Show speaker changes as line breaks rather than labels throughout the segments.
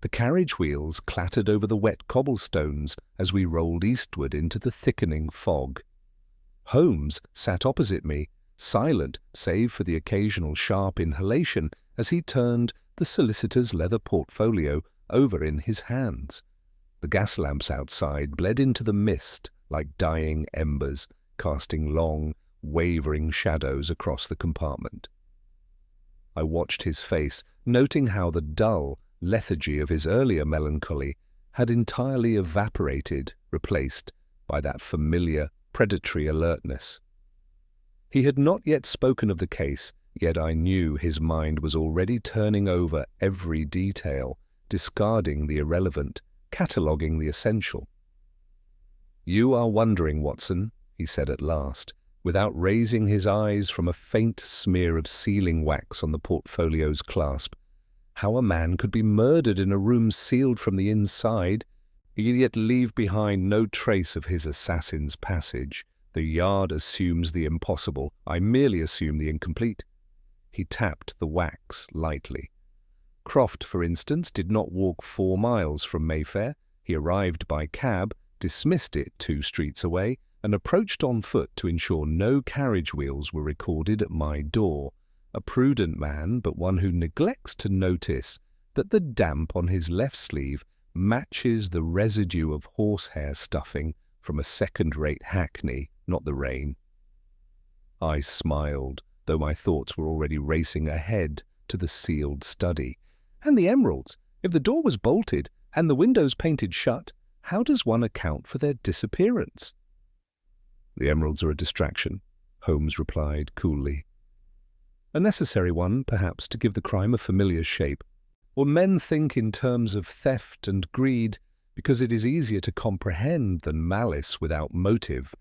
The carriage wheels clattered over the wet cobblestones as we rolled eastward into the thickening fog. Holmes sat opposite me, silent save for the occasional sharp inhalation as he turned the solicitor's leather portfolio over in his hands. The gas lamps outside bled into the mist like dying embers, casting long, wavering shadows across the compartment. I watched his face, noting how the dull lethargy of his earlier melancholy had entirely evaporated, replaced by that familiar, predatory alertness. He had not yet spoken of the case, yet I knew his mind was already turning over every detail, discarding the irrelevant, cataloguing the essential. "You are wondering, Watson," he said at last, without raising his eyes from a faint smear of sealing wax on the portfolio's clasp, how a man could be murdered in a room sealed from the inside, yet leave behind no trace of his assassin's passage. The yard assumes the impossible. I merely assume the incomplete. He tapped the wax lightly. Croft, for instance, did not walk 4 miles from Mayfair. He arrived by cab, dismissed it 2 streets away, and approached on foot to ensure no carriage wheels were recorded at my door. A prudent man, but one who neglects to notice that the damp on his left sleeve matches the residue of horsehair stuffing from a second-rate hackney, not the rain. I smiled, though my thoughts were already racing ahead to the sealed study. And the emeralds! If the door was bolted and the windows painted shut, how does one account for their disappearance? "The emeralds are a distraction," Holmes replied coolly. "A necessary one, perhaps, to give the crime a familiar shape. Or men think in terms of theft and greed because it is easier to comprehend than malice without motive.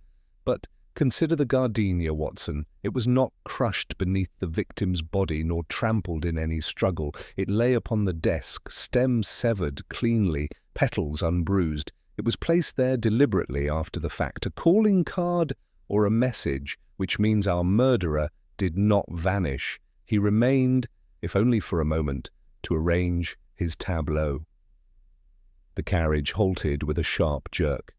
But consider the gardenia, Watson. It was not crushed beneath the victim's body nor trampled in any struggle. It lay upon the desk, stem severed cleanly, petals unbruised. It was placed there deliberately after the fact, a calling card or a message, which means our murderer did not vanish. He remained, if only for a moment, to arrange his tableau." The carriage halted with a sharp jerk.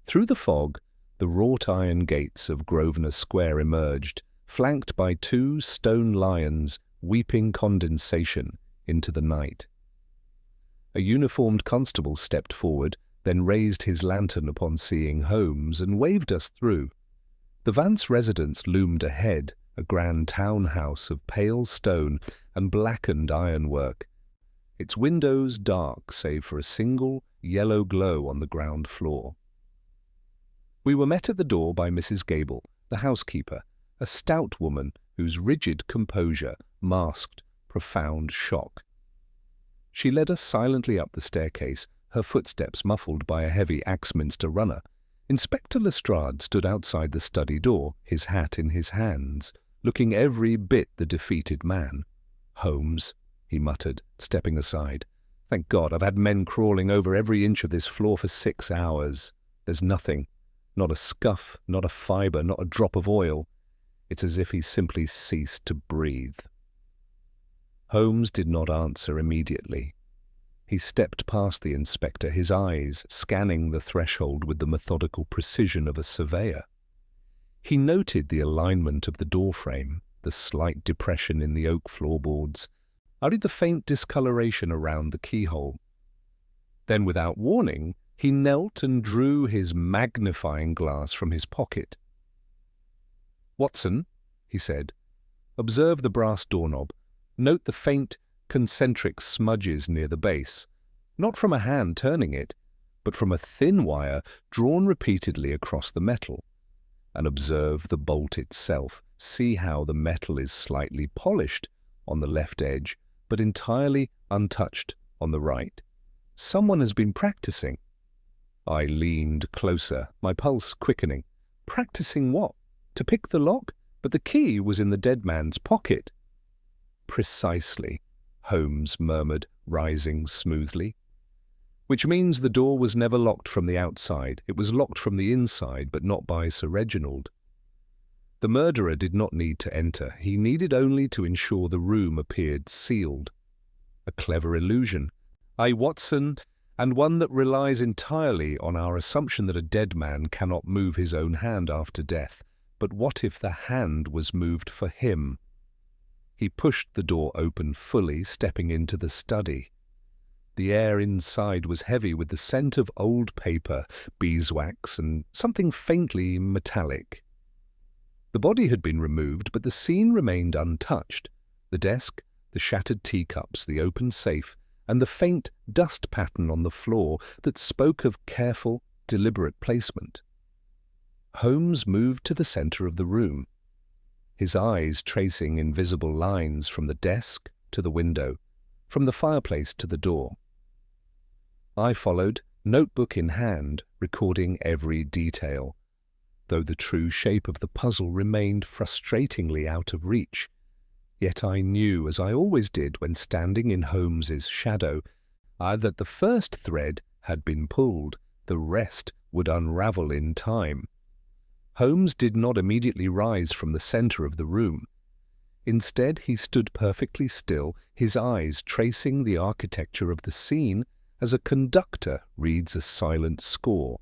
Through the fog, the wrought-iron gates of Grosvenor Square emerged, flanked by 2 stone lions weeping condensation into the night. A uniformed constable stepped forward, then raised his lantern upon seeing Holmes and waved us through. The Vance residence loomed ahead, a grand townhouse of pale stone and blackened ironwork, its windows dark save for a single yellow glow on the ground floor. We were met at the door by Mrs. Gable, the housekeeper, a stout woman whose rigid composure masked profound shock. She led us silently up the staircase, her footsteps muffled by a heavy Axminster runner. Inspector Lestrade stood outside the study door, his hat in his hands, looking every bit the defeated man. "Holmes," he muttered, stepping aside. "Thank God, I've had men crawling over every inch of this floor for 6 hours. There's nothing. Not a scuff, not a fibre, not a drop of oil. It's as if he simply ceased to breathe." Holmes did not answer immediately. He stepped past the inspector, his eyes scanning the threshold with the methodical precision of a surveyor. He noted the alignment of the doorframe, the slight depression in the oak floorboards, the faint discoloration around the keyhole. Then, without warning, he knelt and drew his magnifying glass from his pocket. "Watson," he said, "observe the brass doorknob. Note the faint, concentric smudges near the base, not from a hand turning it, but from a thin wire drawn repeatedly across the metal. And observe the bolt itself. See how the metal is slightly polished on the left edge, but entirely untouched on the right. Someone has been practicing." I leaned closer, my pulse quickening. Practicing what? To pick the lock? But the key was in the dead man's pocket. "Precisely," Holmes murmured, rising smoothly. "Which means the door was never locked from the outside. It was locked from the inside, but not by Sir Reginald. The murderer did not need to enter. He needed only to ensure the room appeared sealed. A clever illusion. Watson, and one that relies entirely on our assumption that a dead man cannot move his own hand after death. But what if the hand was moved for him? He pushed the door open fully, stepping into the study. The air inside was heavy with the scent of old paper, beeswax, and something faintly metallic. The body had been removed, but the scene remained untouched. The desk, the shattered teacups, the open safe, and the faint dust pattern on the floor that spoke of careful, deliberate placement. Holmes moved to the centre of the room, his eyes tracing invisible lines from the desk to the window, from the fireplace to the door. I followed, notebook in hand, recording every detail, though the true shape of the puzzle remained frustratingly out of reach. Yet I knew, as I always did when standing in Holmes's shadow, that the first thread had been pulled, the rest would unravel in time. Holmes did not immediately rise from the centre of the room. Instead, he stood perfectly still, his eyes tracing the architecture of the scene as a conductor reads a silent score.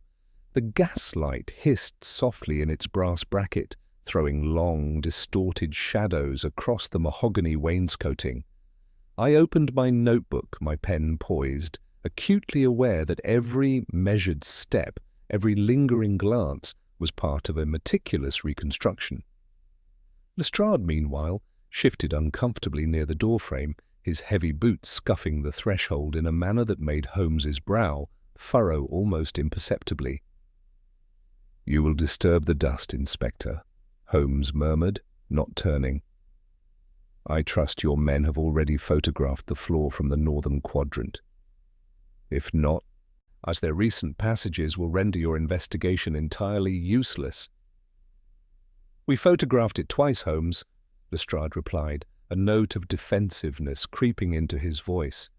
The gaslight hissed softly in its brass bracket, throwing long, distorted shadows across the mahogany wainscoting. I opened my notebook, my pen poised, acutely aware that every measured step, every lingering glance, was part of a meticulous reconstruction. Lestrade, meanwhile, shifted uncomfortably near the doorframe, his heavy boots scuffing the threshold in a manner that made Holmes's brow furrow almost imperceptibly. "You will disturb the dust, Inspector," Holmes murmured, not turning. "I trust your men have already photographed the floor from the northern quadrant. If not, as their recent passages will render your investigation entirely useless." "We photographed it twice, Holmes," Lestrade replied, a note of defensiveness creeping into his voice.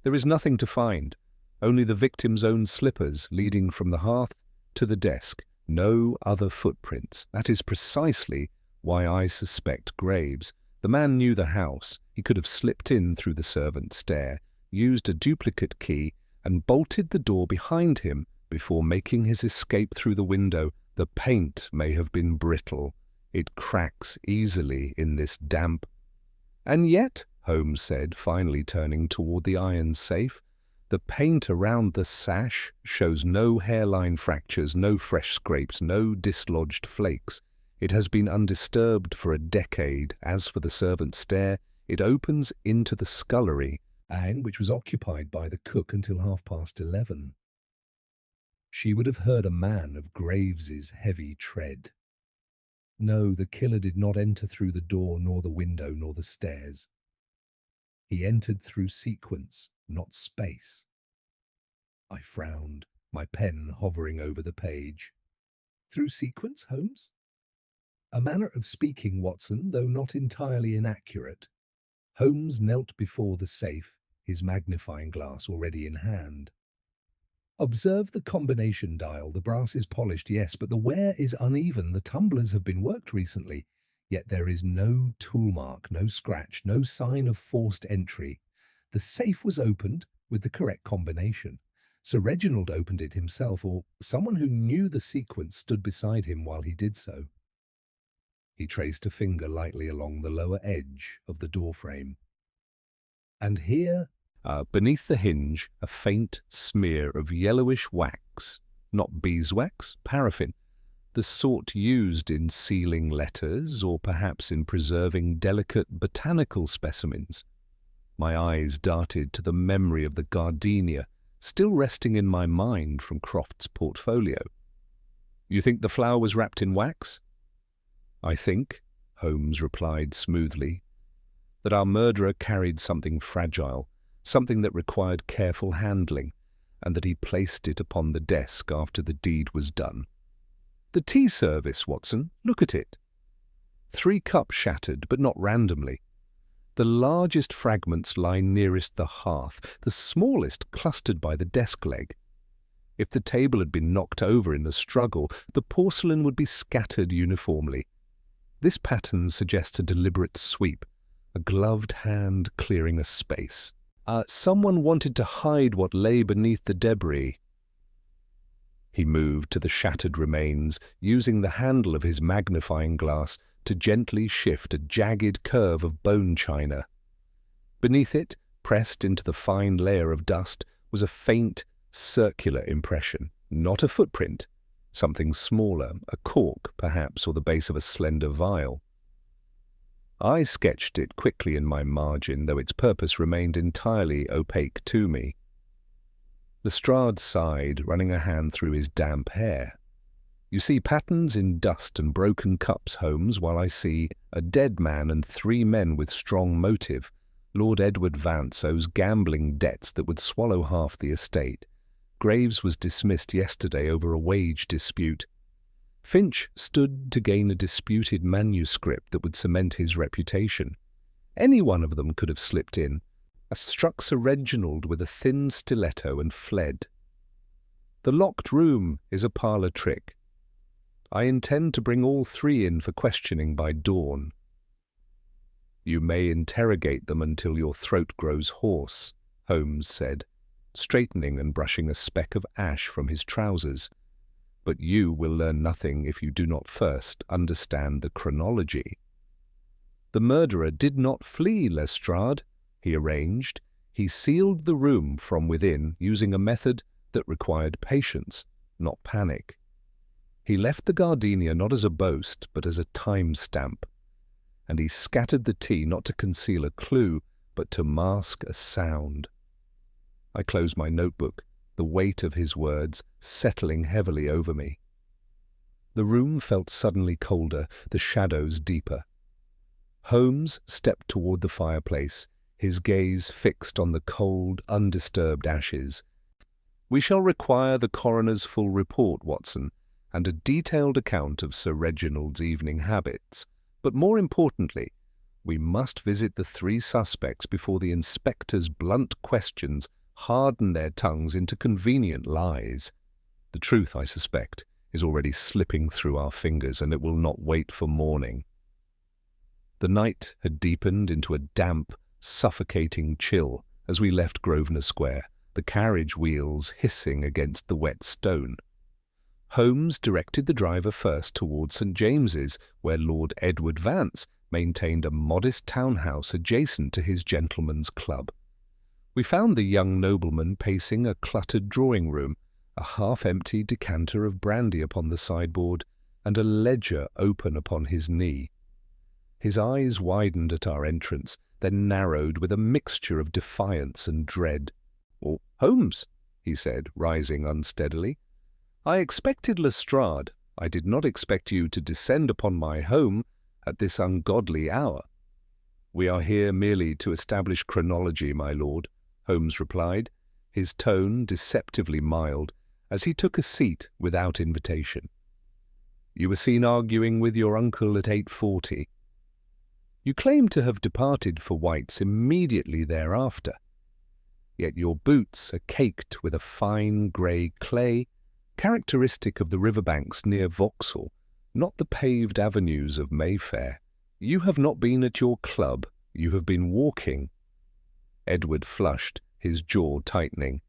"There is nothing to find, only the victim's own slippers leading from the hearth to the desk. No other footprints. That is precisely why I suspect Graves. The man knew the house. He could have slipped in through the servants' stair, used a duplicate key, and bolted the door behind him before making his escape through the window. The paint may have been brittle. It cracks easily in this damp. And yet, Holmes said, finally turning toward the iron safe, the paint around the sash shows no hairline fractures, no fresh scrapes, no dislodged flakes. It has been undisturbed for a decade. As for the servants' stair, it opens into the scullery, and which was occupied by the cook until 11:30. She would have heard a man of Graves's heavy tread. No, the killer did not enter through the door, nor the window, nor the stairs. He entered through sequence, not space. I frowned, my pen hovering over the page. "Through sequence, Holmes?" "A manner of speaking, Watson, though not entirely inaccurate." Holmes knelt before the safe, his magnifying glass already in hand. "Observe the combination dial. The brass is polished, yes, but the wear is uneven. The tumblers have been worked recently, yet there is no tool mark, no scratch, no sign of forced entry. The safe was opened with the correct combination. Sir Reginald opened it himself, or someone who knew the sequence stood beside him while he did so." He traced a finger lightly along the lower edge of the doorframe. "And here, beneath the hinge, a faint smear of yellowish wax, not beeswax, paraffin, the sort used in sealing letters or perhaps in preserving delicate botanical specimens." My eyes darted to the memory of the gardenia, still resting in my mind from Croft's portfolio. "You think the flower was wrapped in wax?" "I think," Holmes replied smoothly, "that our murderer carried something fragile, something that required careful handling, and that he placed it upon the desk after the deed was done. The tea service, Watson, look at it. 3 cups shattered, but not randomly. The largest fragments lie nearest the hearth, the smallest clustered by the desk leg. If the table had been knocked over in a struggle, the porcelain would be scattered uniformly. This pattern suggests a deliberate sweep, a gloved hand clearing a space." Someone wanted to hide what lay beneath the debris." He moved to the shattered remains, using the handle of his magnifying glass to gently shift a jagged curve of bone china. Beneath it, pressed into the fine layer of dust, was a faint, circular impression, not a footprint, something smaller, a cork, perhaps, or the base of a slender vial. I sketched it quickly in my margin, though its purpose remained entirely opaque to me. Lestrade sighed, running a hand through his damp hair. "You see patterns in dust and broken cups, Holmes, while I see a dead man and 3 men with strong motive. Lord Edward Vance owes gambling debts that would swallow half the estate. Graves was dismissed yesterday over a wage dispute. Finch stood to gain a disputed manuscript that would cement his reputation. Any one of them could have slipped in, struck Sir Reginald with a thin stiletto and fled. The locked room is a parlour trick. I intend to bring all 3 in for questioning by dawn." "You may interrogate them until your throat grows hoarse," Holmes said, straightening and brushing a speck of ash from his trousers. "But you will learn nothing if you do not first understand the chronology." "The murderer did not flee, Lestrade," he arranged. "He sealed the room from within using a method that required patience, not panic. He left the gardenia not as a boast, but as a time-stamp. And he scattered the tea not to conceal a clue, but to mask a sound." I closed my notebook, the weight of his words settling heavily over me. The room felt suddenly colder, the shadows deeper. Holmes stepped toward the fireplace, his gaze fixed on the cold, undisturbed ashes. "We shall require the coroner's full report, Watson, and a detailed account of Sir Reginald's evening habits. But more importantly, we must visit the 3 suspects before the inspector's blunt questions harden their tongues into convenient lies. The truth, I suspect, is already slipping through our fingers, and it will not wait for morning." The night had deepened into a damp, suffocating chill as we left Grosvenor Square, the carriage wheels hissing against the wet stone. Holmes directed the driver first towards St. James's, where Lord Edward Vance maintained a modest townhouse adjacent to his gentleman's club. We found the young nobleman pacing a cluttered drawing-room, a half-empty decanter of brandy upon the sideboard, and a ledger open upon his knee. His eyes widened at our entrance, then narrowed with a mixture of defiance and dread. "Oh, Holmes," he said, rising unsteadily. "I expected Lestrade. I did not expect you to descend upon my home at this ungodly hour." "We are here merely to establish chronology, my lord," Holmes replied, his tone deceptively mild, as he took a seat without invitation. "You were seen arguing with your uncle at 8:40. You claim to have departed for White's immediately thereafter. Yet your boots are caked with a fine grey clay, characteristic of the riverbanks near Vauxhall, not the paved avenues of Mayfair. You have not been at your club, you have been walking." Edward flushed, his jaw tightening.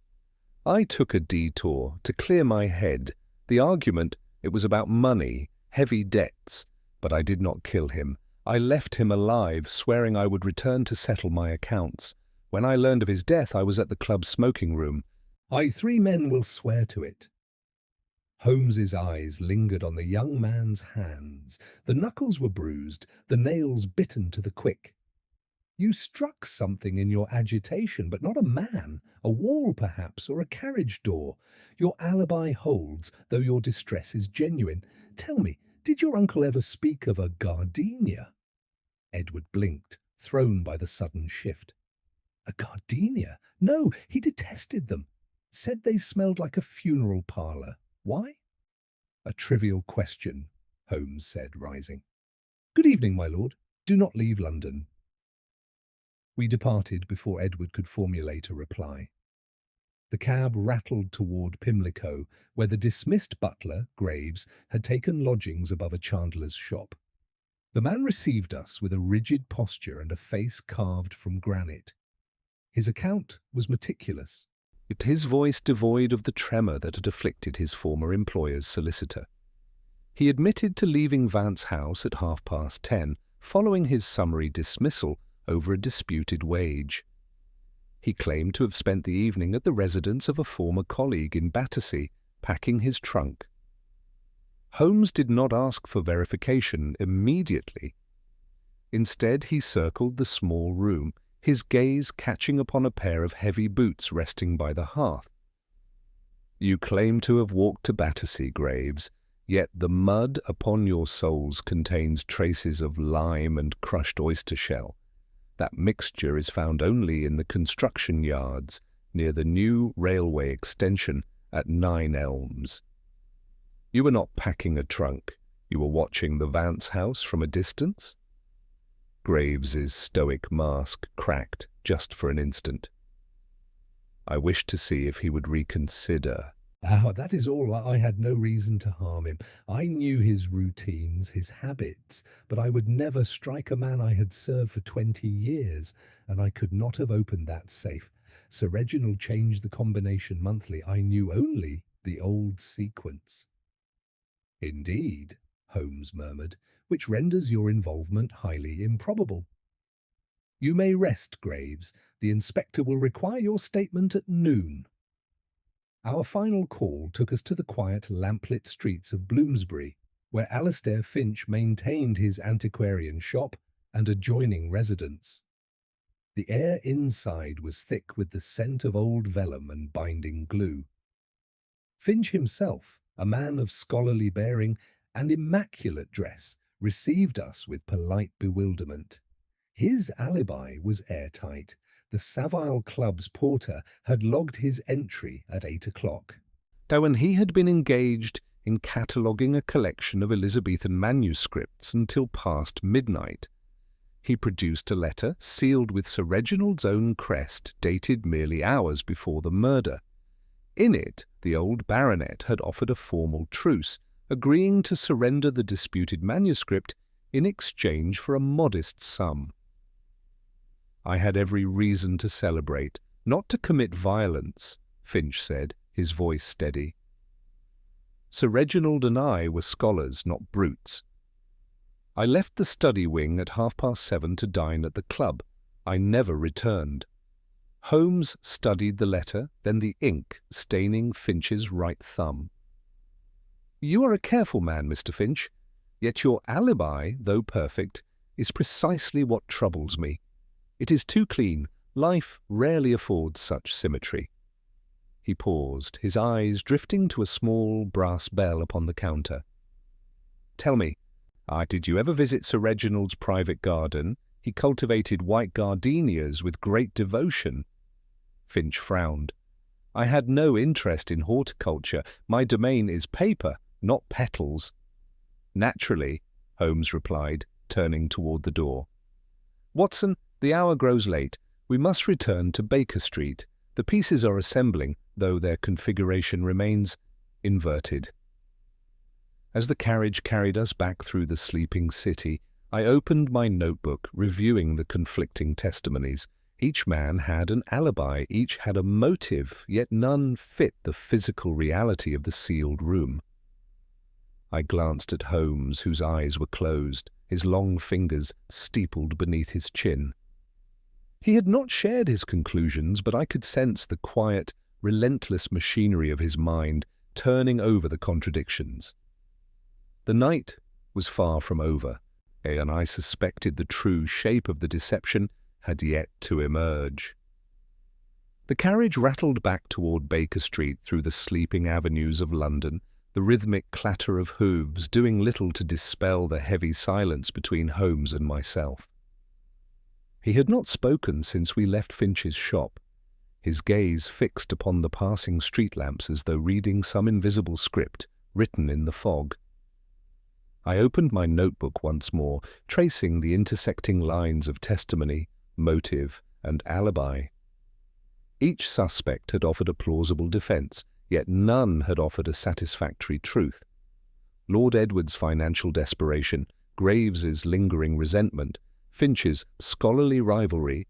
"I took a detour to clear my head. The argument, it was about money, heavy debts, but I did not kill him. I left him alive, swearing I would return to settle my accounts. When I learned of his death, I was at the club smoking room. 3 men will swear to it." Holmes's eyes lingered on the young man's hands. The knuckles were bruised, the nails bitten to the quick. "You struck something in your agitation, but not a man, a wall perhaps, or a carriage door. Your alibi holds, though your distress is genuine. Tell me, did your uncle ever speak of a gardenia?" Edward blinked, thrown by the sudden shift. "A gardenia? No, he detested them. Said they smelled like a funeral parlour. Why?" "A trivial question," Holmes said, rising. "Good evening, my lord. Do not leave London." We departed before Edward could formulate a reply. The cab rattled toward Pimlico, where the dismissed butler, Graves, had taken lodgings above a chandler's shop. The man received us with a rigid posture and a face carved from granite. His account was meticulous, yet his voice devoid of the tremor that had afflicted his former employer's solicitor. He admitted to leaving Vance House at 10:30, following his summary dismissal over a disputed wage. He claimed to have spent the evening at the residence of a former colleague in Battersea, packing his trunk. Holmes did not ask for verification immediately. Instead, he circled the small room, his gaze catching upon a pair of heavy boots resting by the hearth. "You claim to have walked to Battersea, Graves, yet the mud upon your soles contains traces of lime and crushed oyster shell. That mixture is found only in the construction yards near the new railway extension at 9 Elms. You were not packing a trunk. You were watching the Vance house from a distance?" Graves's stoic mask cracked just for an instant. I wished to see if he would reconsider. That is all. I had no reason to harm him. I knew his routines, his habits, but I would never strike a man I had served for 20 years, and I could not have opened that safe. Sir Reginald changed the combination monthly. I knew only the old sequence. "Indeed," Holmes murmured, "which renders your involvement highly improbable. You may rest, Graves. The inspector will require your statement at noon." Our final call took us to the quiet, lamplit streets of Bloomsbury, where Alastair Finch maintained his antiquarian shop and adjoining residence. The air inside was thick with the scent of old vellum and binding glue. Finch himself, a man of scholarly bearing and immaculate dress, received us with polite bewilderment. His alibi was airtight. The Savile Club's porter had logged his entry at 8 o'clock. When he had been engaged in cataloguing a collection of Elizabethan manuscripts until past midnight. He produced a letter sealed with Sir Reginald's own crest, dated merely hours before the murder. In it, the old baronet had offered a formal truce, agreeing to surrender the disputed manuscript in exchange for a modest sum. I had every reason to celebrate, not to commit violence, Finch said, his voice steady. Sir Reginald and I were scholars, not brutes. I left the study wing at 7:30 to dine at the club. I never returned. Holmes studied the letter, then the ink staining Finch's right thumb. "You are a careful man, Mr. Finch, yet your alibi, though perfect, is precisely what troubles me. It is too clean. Life rarely affords such symmetry." He paused, his eyes drifting to a small brass bell upon the counter. "Tell me, did you ever visit Sir Reginald's private garden? He cultivated white gardenias with great devotion." Finch frowned. "I had no interest in horticulture. My domain is paper, not petals." "Naturally," Holmes replied, turning toward the door. "Watson, the hour grows late. We must return to Baker Street. The pieces are assembling, though their configuration remains inverted." As the carriage carried us back through the sleeping city, I opened my notebook, reviewing the conflicting testimonies. Each man had an alibi, each had a motive, yet none fit the physical reality of the sealed room. I glanced at Holmes, whose eyes were closed, his long fingers steepled beneath his chin. He had not shared his conclusions, but I could sense the quiet, relentless machinery of his mind turning over the contradictions. The night was far from over, and I suspected the true shape of the deception had yet to emerge. The carriage rattled back toward Baker Street through the sleeping avenues of London, the rhythmic clatter of hooves doing little to dispel the heavy silence between Holmes and myself. He had not spoken since we left Finch's shop, his gaze fixed upon the passing street lamps as though reading some invisible script written in the fog. I opened my notebook once more, tracing the intersecting lines of testimony, motive, and alibi. Each suspect had offered a plausible defence, yet none had offered a satisfactory truth. Lord Edward's financial desperation, Graves's lingering resentment, Finch's scholarly rivalry,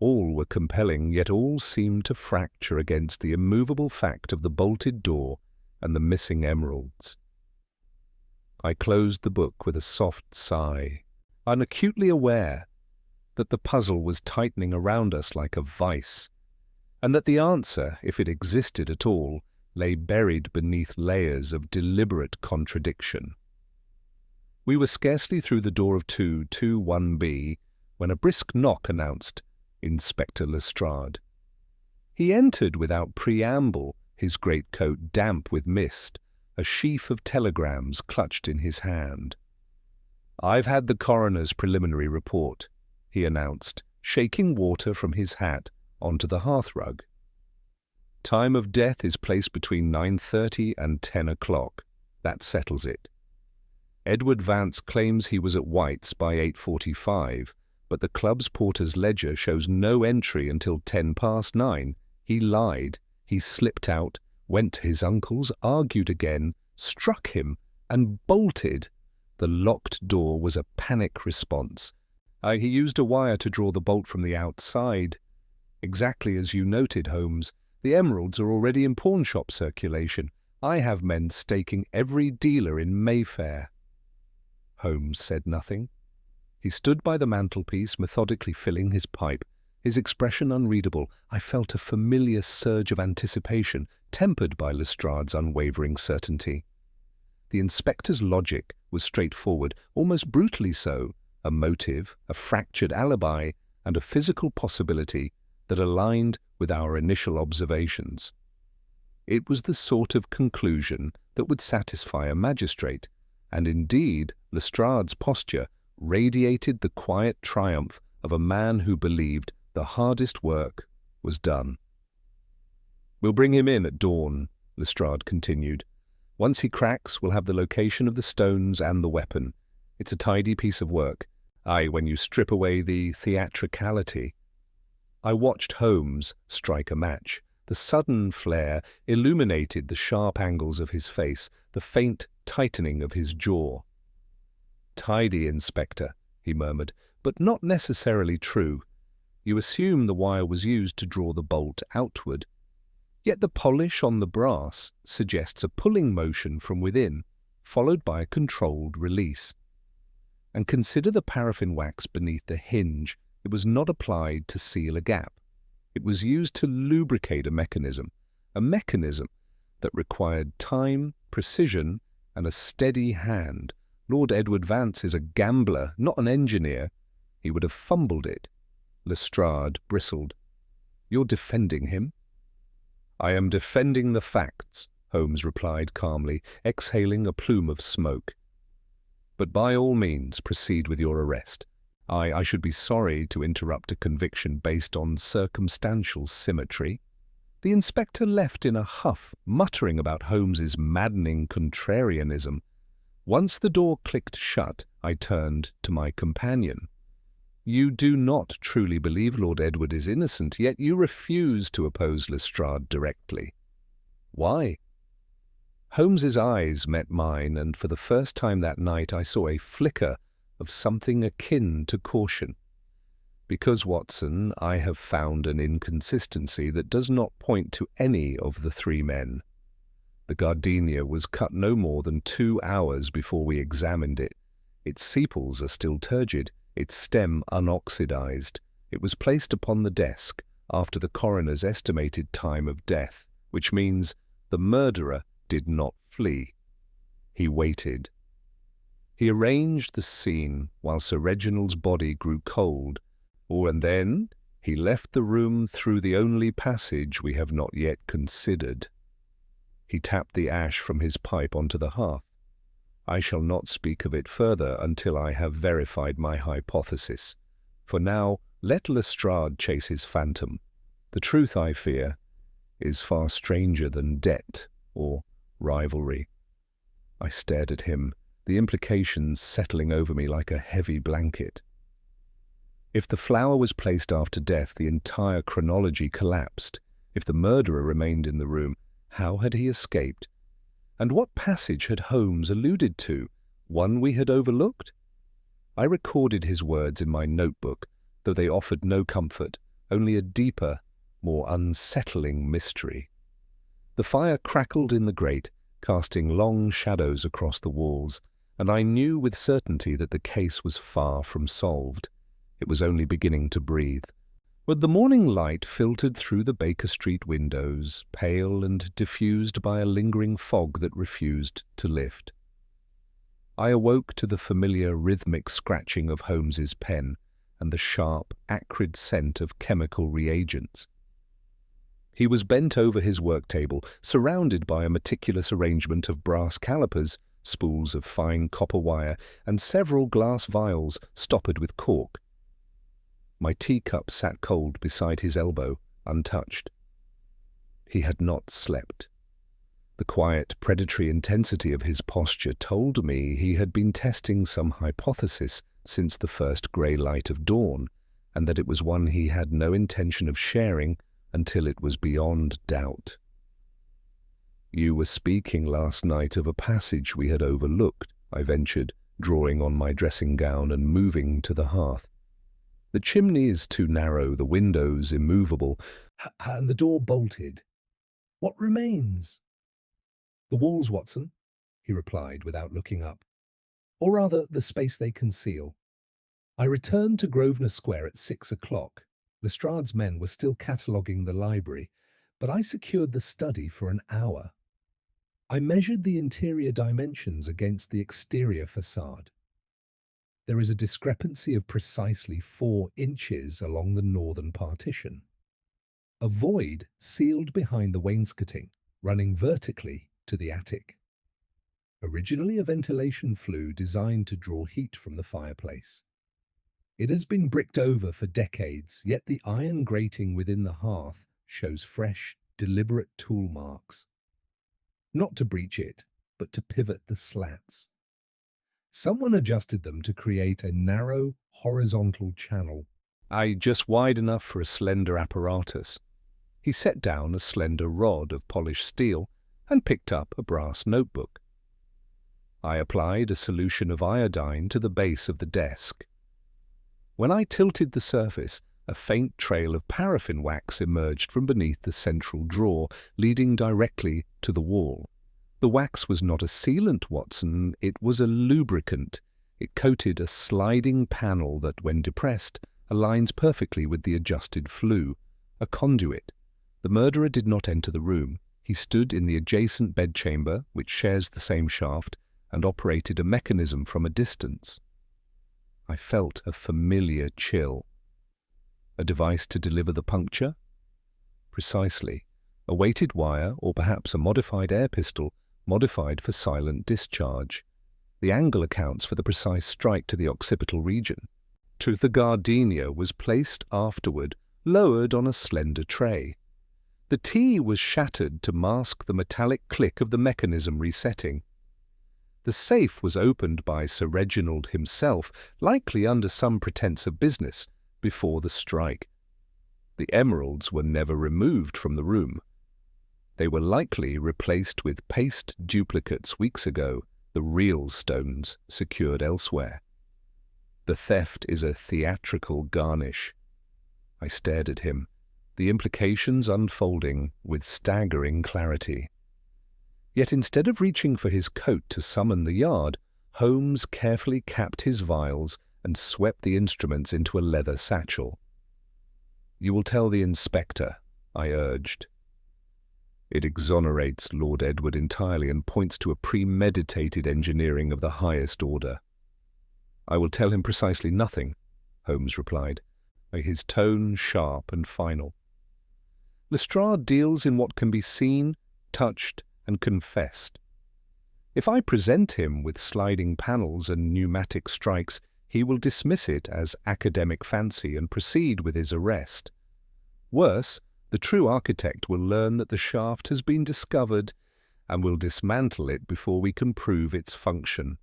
All were compelling, yet all seemed to fracture against the immovable fact of the bolted door and the missing emeralds. I closed the book with a soft sigh, unacutely aware that the puzzle was tightening around us like a vice, and that the answer, if it existed at all, lay buried beneath layers of deliberate contradiction. We were scarcely through the door of 221B when a brisk knock announced Inspector Lestrade. He entered without preamble, his greatcoat damp with mist, a sheaf of telegrams clutched in his hand. "I've had the coroner's preliminary report," he announced, shaking water from his hat onto the hearthrug. "Time of death is placed between 9:30 and 10 o'clock. That settles it. Edward Vance claims he was at White's by 8:45, but the club's porter's ledger shows no entry until 9:10. He lied. He slipped out, went to his uncle's, argued again, struck him, and bolted. The locked door was a panic response. He used a wire to draw the bolt from the outside. Exactly as you noted, Holmes, the emeralds are already in pawnshop circulation. I have men staking every dealer in Mayfair." Holmes said nothing. He stood by the mantelpiece, methodically filling his pipe, his expression unreadable. I felt a familiar surge of anticipation, tempered by Lestrade's unwavering certainty. The inspector's logic was straightforward, almost brutally so, a motive, a fractured alibi, and a physical possibility that aligned with our initial observations. It was the sort of conclusion that would satisfy a magistrate, and indeed Lestrade's posture radiated the quiet triumph of a man who believed the hardest work was done. "We'll bring him in at dawn," Lestrade continued. "Once he cracks, we'll have the location of the stones and the weapon. It's a tidy piece of work. When you strip away the theatricality." I watched Holmes strike a match. The sudden flare illuminated the sharp angles of his face, the faint tightening of his jaw. "Tidy, Inspector," he murmured, "but not necessarily true. You assume the wire was used to draw the bolt outward. Yet the polish on the brass suggests a pulling motion from within, followed by a controlled release. And consider the paraffin wax beneath the hinge. It was not applied to seal a gap. It was used to lubricate a mechanism that required time, precision, and a steady hand. Lord Edward Vance is a gambler, not an engineer. He would have fumbled it." Lestrade bristled. "You're defending him?" "I am defending the facts," Holmes replied calmly, exhaling a plume of smoke. "But by all means, proceed with your arrest. I should be sorry to interrupt a conviction based on circumstantial symmetry." The inspector left in a huff, muttering about Holmes's maddening contrarianism. Once the door clicked shut, I turned to my companion. "You do not truly believe Lord Edward is innocent, yet you refuse to oppose Lestrade directly. Why?" Holmes's eyes met mine, and for the first time that night I saw a flicker of something akin to caution. "Because, Watson, I have found an inconsistency that does not point to any of the three men. The gardenia was cut no more than 2 hours before we examined it. Its sepals are still turgid, its stem unoxidized. It was placed upon the desk after the coroner's estimated time of death, which means the murderer did not flee. He waited. He arranged the scene while Sir Reginald's body grew cold, and then he left the room through the only passage we have not yet considered." He tapped the ash from his pipe onto the hearth. "I shall not speak of it further until I have verified my hypothesis. For now, let Lestrade chase his phantom. The truth, I fear, is far stranger than debt or rivalry." I stared at him, the implications settling over me like a heavy blanket. If the flower was placed after death, the entire chronology collapsed. If the murderer remained in the room, how had he escaped? And what passage had Holmes alluded to? One we had overlooked? I recorded his words in my notebook, though they offered no comfort, only a deeper, more unsettling mystery. The fire crackled in the grate, casting long shadows across the walls, and I knew with certainty that the case was far from solved. It was only beginning to breathe. But the morning light filtered through the Baker Street windows, pale and diffused by a lingering fog that refused to lift. I awoke to the familiar rhythmic scratching of Holmes's pen and the sharp, acrid scent of chemical reagents. He was bent over his work table, surrounded by a meticulous arrangement of brass calipers, spools of fine copper wire, and several glass vials stoppered with cork. My teacup sat cold beside his elbow, untouched. He had not slept. The quiet, predatory intensity of his posture told me he had been testing some hypothesis since the first grey light of dawn, and that it was one he had no intention of sharing until it was beyond doubt. "You were speaking last night of a passage we had overlooked," I ventured, drawing on my dressing gown and moving to the hearth. "The chimney is too narrow, the windows immovable, and the door bolted. What remains?" "The walls, Watson," he replied without looking up. "Or rather, the space they conceal. I returned to Grosvenor Square at 6 o'clock. Lestrade's men were still cataloguing the library, but I secured the study for an hour. I measured the interior dimensions against the exterior facade. There is a discrepancy of precisely 4 inches along the northern partition. A void sealed behind the wainscoting, running vertically to the attic. Originally a ventilation flue designed to draw heat from the fireplace. It has been bricked over for decades, yet the iron grating within the hearth shows fresh, deliberate tool marks. Not to breach it, but to pivot the slats. Someone adjusted them to create a narrow, horizontal channel, just wide enough for a slender apparatus. He set down a slender rod of polished steel and picked up a brass notebook. I applied a solution of iodine to the base of the desk. When I tilted the surface, a faint trail of paraffin wax emerged from beneath the central drawer, leading directly to the wall. The wax was not a sealant, Watson, it was a lubricant. It coated a sliding panel that, when depressed, aligns perfectly with the adjusted flue, a conduit. The murderer did not enter the room. He stood in the adjacent bedchamber, which shares the same shaft, and operated a mechanism from a distance. I felt a familiar chill. A device to deliver the puncture? Precisely. A weighted wire, or perhaps a modified air pistol, modified for silent discharge. The angle accounts for the precise strike to the occipital region. The gardenia was placed afterward, lowered on a slender tray. The T was shattered to mask the metallic click of the mechanism resetting. The safe was opened by Sir Reginald himself, likely under some pretence of business, before the strike. The emeralds were never removed from the room. They were likely replaced with paste duplicates weeks ago, the real stones secured elsewhere. The theft is a theatrical garnish. I stared at him, the implications unfolding with staggering clarity. Yet instead of reaching for his coat to summon the yard, Holmes carefully capped his vials and swept the instruments into a leather satchel. "You will tell the inspector," I urged. "It exonerates Lord Edward entirely and points to a premeditated engineering of the highest order." "I will tell him precisely nothing," Holmes replied, his tone sharp and final. "Lestrade deals in what can be seen, touched, and confessed. If I present him with sliding panels and pneumatic strikes, he will dismiss it as academic fancy and proceed with his arrest. Worse, the true architect will learn that the shaft has been discovered and will dismantle it before we can prove its function.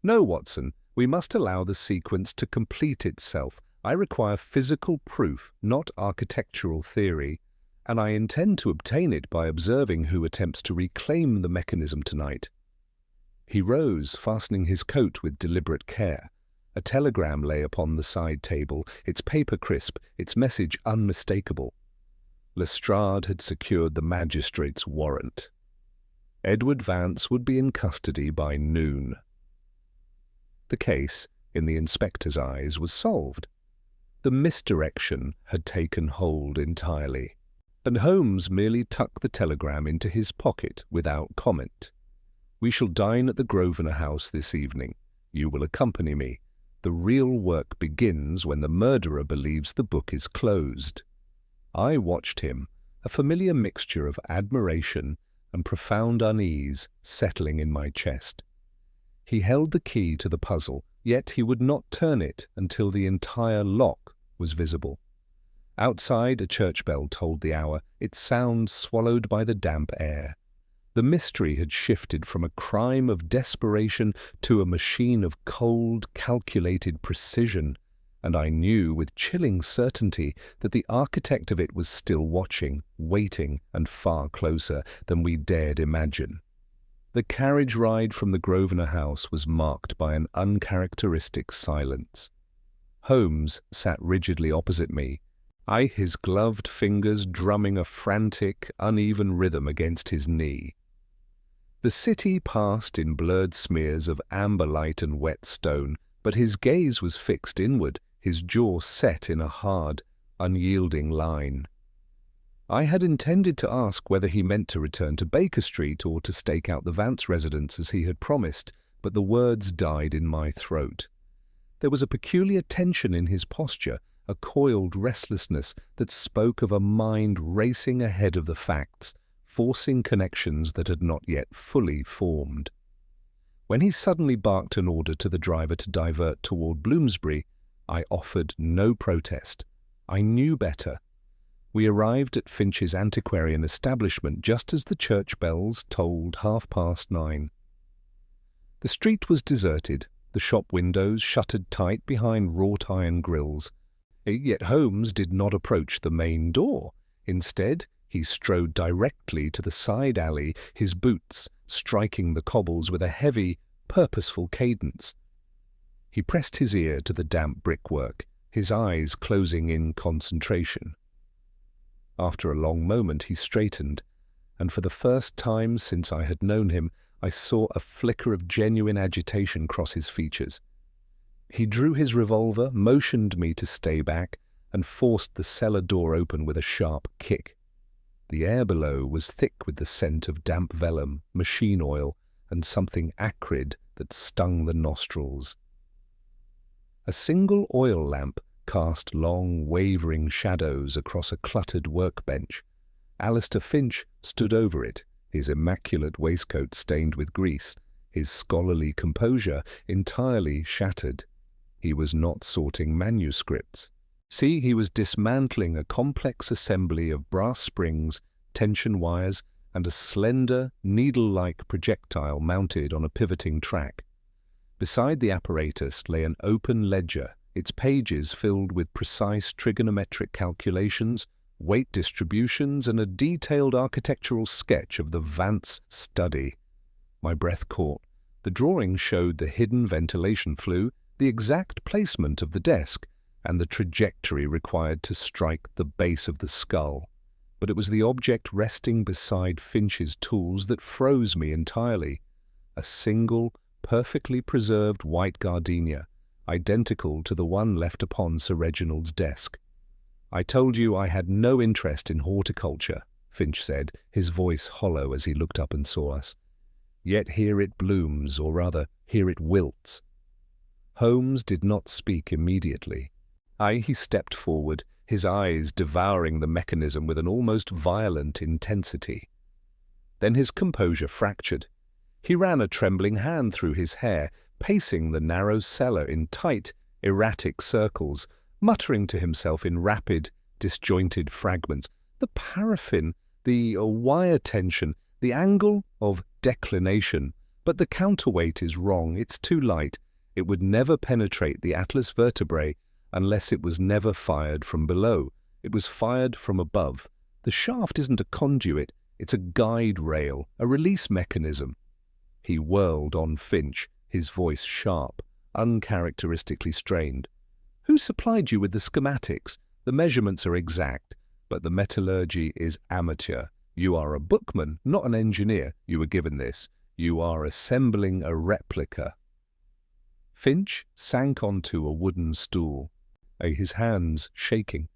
No, Watson, we must allow the sequence to complete itself. I require physical proof, not architectural theory, and I intend to obtain it by observing who attempts to reclaim the mechanism tonight." He rose, fastening his coat with deliberate care. A telegram lay upon the side table, its paper crisp, its message unmistakable. Lestrade had secured the magistrate's warrant. Edward Vance would be in custody by noon. The case, in the inspector's eyes, was solved. The misdirection had taken hold entirely, and Holmes merely tucked the telegram into his pocket without comment. "We shall dine at the Grosvenor House this evening. You will accompany me. The real work begins when the murderer believes the book is closed." I watched him, a familiar mixture of admiration and profound unease settling in my chest. He held the key to the puzzle, yet he would not turn it until the entire lock was visible. Outside, a church bell told the hour, its sound swallowed by the damp air. The mystery had shifted from a crime of desperation to a machine of cold, calculated precision, and I knew with chilling certainty that the architect of it was still watching, waiting, and far closer than we dared imagine. The carriage ride from the Grosvenor House was marked by an uncharacteristic silence. Holmes sat rigidly opposite me, his gloved fingers drumming a frantic, uneven rhythm against his knee. The city passed in blurred smears of amber light and wet stone, but his gaze was fixed inward, his jaw set in a hard, unyielding line. I had intended to ask whether he meant to return to Baker Street or to stake out the Vance residence as he had promised, but the words died in my throat. There was a peculiar tension in his posture, a coiled restlessness that spoke of a mind racing ahead of the facts, forcing connections that had not yet fully formed. When he suddenly barked an order to the driver to divert toward Bloomsbury, I offered no protest. I knew better. We arrived at Finch's antiquarian establishment just as the church bells tolled 9:30. The street was deserted, the shop windows shuttered tight behind wrought-iron grills. Yet Holmes did not approach the main door. Instead, he strode directly to the side alley, his boots striking the cobbles with a heavy, purposeful cadence. He pressed his ear to the damp brickwork, his eyes closing in concentration. After a long moment he straightened, and for the first time since I had known him, I saw a flicker of genuine agitation cross his features. He drew his revolver, motioned me to stay back, and forced the cellar door open with a sharp kick. The air below was thick with the scent of damp vellum, machine oil, and something acrid that stung the nostrils. A single oil lamp cast long, wavering shadows across a cluttered workbench. Alistair Finch stood over it, his immaculate waistcoat stained with grease, his scholarly composure entirely shattered. He was not sorting manuscripts. See, he was dismantling a complex assembly of brass springs, tension wires, and a slender, needle-like projectile mounted on a pivoting track. Beside the apparatus lay an open ledger, its pages filled with precise trigonometric calculations, weight distributions, and a detailed architectural sketch of the Vance study. My breath caught. The drawing showed the hidden ventilation flue, the exact placement of the desk, and the trajectory required to strike the base of the skull. But it was the object resting beside Finch's tools that froze me entirely. A single, perfectly preserved white gardenia, identical to the one left upon Sir Reginald's desk. "I told you I had no interest in horticulture," Finch said, his voice hollow as he looked up and saw us. "Yet here it blooms, or rather, here it wilts." Holmes did not speak immediately. He stepped forward, his eyes devouring the mechanism with an almost violent intensity. Then his composure fractured. He ran a trembling hand through his hair, pacing the narrow cellar in tight, erratic circles, muttering to himself in rapid, disjointed fragments. The paraffin, the wire tension, the angle of declination. But the counterweight is wrong. It's too light. It would never penetrate the atlas vertebrae unless it was never fired from below. It was fired from above. The shaft isn't a conduit. It's a guide rail, a release mechanism. He whirled on Finch, his voice sharp. uncharacteristically strained. "Who supplied you with the schematics? The measurements are exact, but the metallurgy is amateur. You are a bookman, not an engineer. You were given this. You are assembling a replica." Finch sank onto a wooden stool, his hands shaking.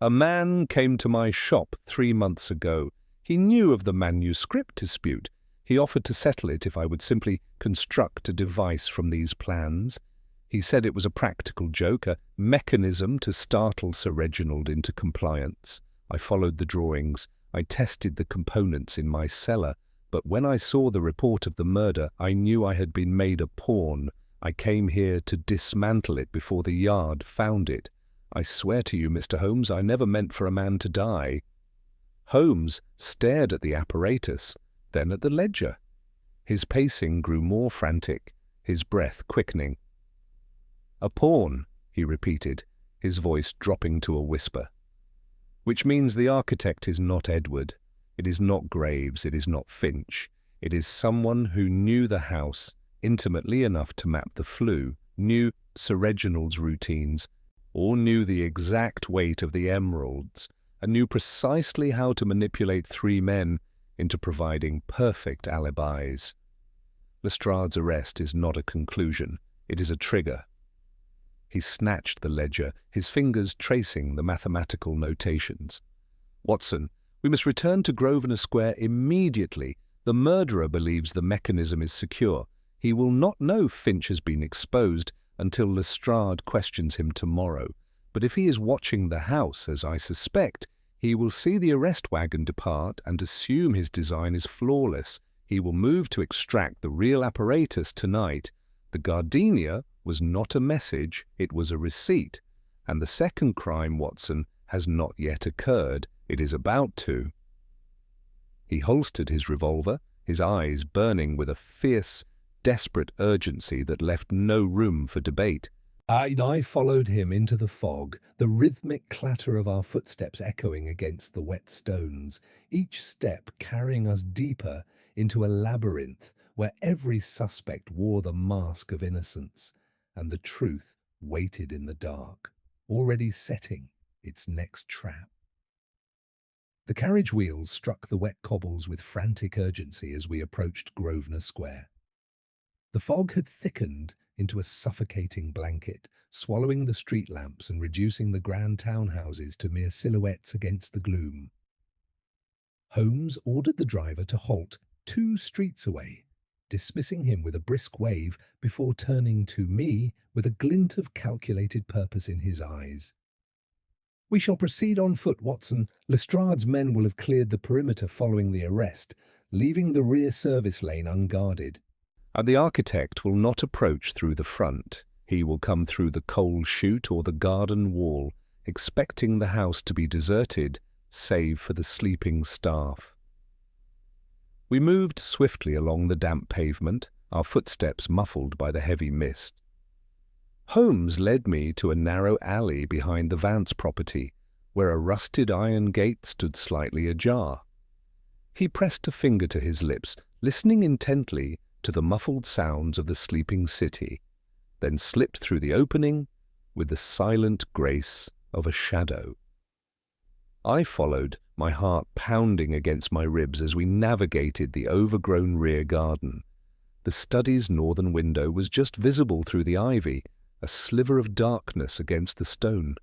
"A man came to my shop 3 months ago. He knew of the manuscript dispute. He offered to settle it if I would simply construct a device from these plans. He said it was a practical joke, a mechanism to startle Sir Reginald into compliance. I followed the drawings. I tested the components in my cellar, but when I saw the report of the murder, I knew I had been made a pawn. I came here to dismantle it before the Yard found it. I swear to you, Mr. Holmes, I never meant for a man to die." Holmes stared at the apparatus, then at the ledger. His pacing grew more frantic, his breath quickening. "A pawn," he repeated, his voice dropping to a whisper. "Which means the architect is not Edward. It is not Graves, it is not Finch. It is someone who knew the house intimately enough to map the flue, knew Sir Reginald's routines, or knew the exact weight of the emeralds, and knew precisely how to manipulate 3 men into providing perfect alibis. Lestrade's arrest is not a conclusion, it is a trigger." He snatched the ledger, his fingers tracing the mathematical notations. "Watson, we must return to Grosvenor Square immediately. The murderer believes the mechanism is secure. He will not know Finch has been exposed until Lestrade questions him tomorrow. But if he is watching the house, as I suspect, he will see the arrest wagon depart and assume his design is flawless. He will move to extract the real apparatus tonight. The gardenia was not a message, it was a receipt. And the second crime, Watson, has not yet occurred. It is about to." He holstered his revolver, his eyes burning with a fierce, desperate urgency that left no room for debate. I followed him into the fog, the rhythmic clatter of our footsteps echoing against the wet stones, each step carrying us deeper into a labyrinth where every suspect wore the mask of innocence, and the truth waited in the dark, already setting its next trap. The carriage wheels struck the wet cobbles with frantic urgency as we approached Grosvenor Square. The fog had thickened into a suffocating blanket, swallowing the street lamps and reducing the grand townhouses to mere silhouettes against the gloom. Holmes ordered the driver to halt 2 streets away, dismissing him with a brisk wave before turning to me with a glint of calculated purpose in his eyes. "We shall proceed on foot, Watson. Lestrade's men will have cleared the perimeter following the arrest, leaving the rear service lane unguarded. And the architect will not approach through the front. He will come through the coal chute or the garden wall, expecting the house to be deserted, save for the sleeping staff." We moved swiftly along the damp pavement, our footsteps muffled by the heavy mist. Holmes led me to a narrow alley behind the Vance property, where a rusted iron gate stood slightly ajar. He pressed a finger to his lips, listening intently to the muffled sounds of the sleeping city, then slipped through the opening with the silent grace of a shadow. I followed, my heart pounding against my ribs as we navigated the overgrown rear garden. The study's northern window was just visible through the ivy, a sliver of darkness against the stone.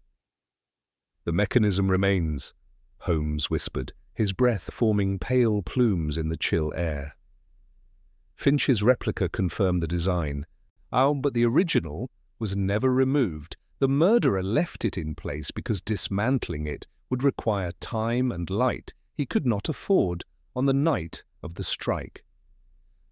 "The mechanism remains," Holmes whispered, his breath forming pale plumes in the chill air. Finch's replica confirmed the design. But the original was never removed. The murderer left it in place because dismantling it would require time and light he could not afford on the night of the strike.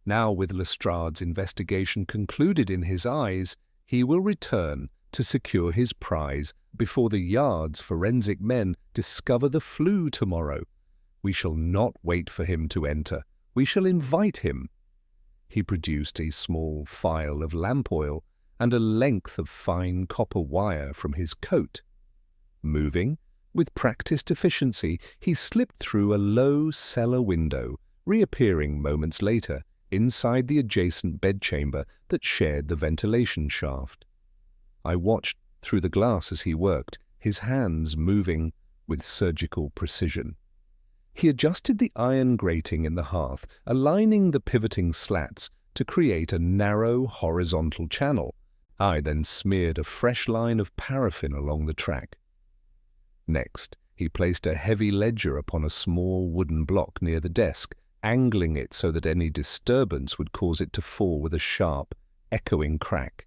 Now, with Lestrade's investigation concluded in his eyes, he will return to secure his prize before the Yard's forensic men discover the flue tomorrow. We shall not wait for him to enter. We shall invite him. He produced a small phial of lamp oil and a length of fine copper wire from his coat. Moving, with practiced efficiency, he slipped through a low cellar window, reappearing moments later, inside the adjacent bedchamber that shared the ventilation shaft. I watched through the glass as he worked, his hands moving with surgical precision. He adjusted the iron grating in the hearth, aligning the pivoting slats to create a narrow horizontal channel. I then smeared a fresh line of paraffin along the track. Next, he placed a heavy ledger upon a small wooden block near the desk, angling it so that any disturbance would cause it to fall with a sharp, echoing crack.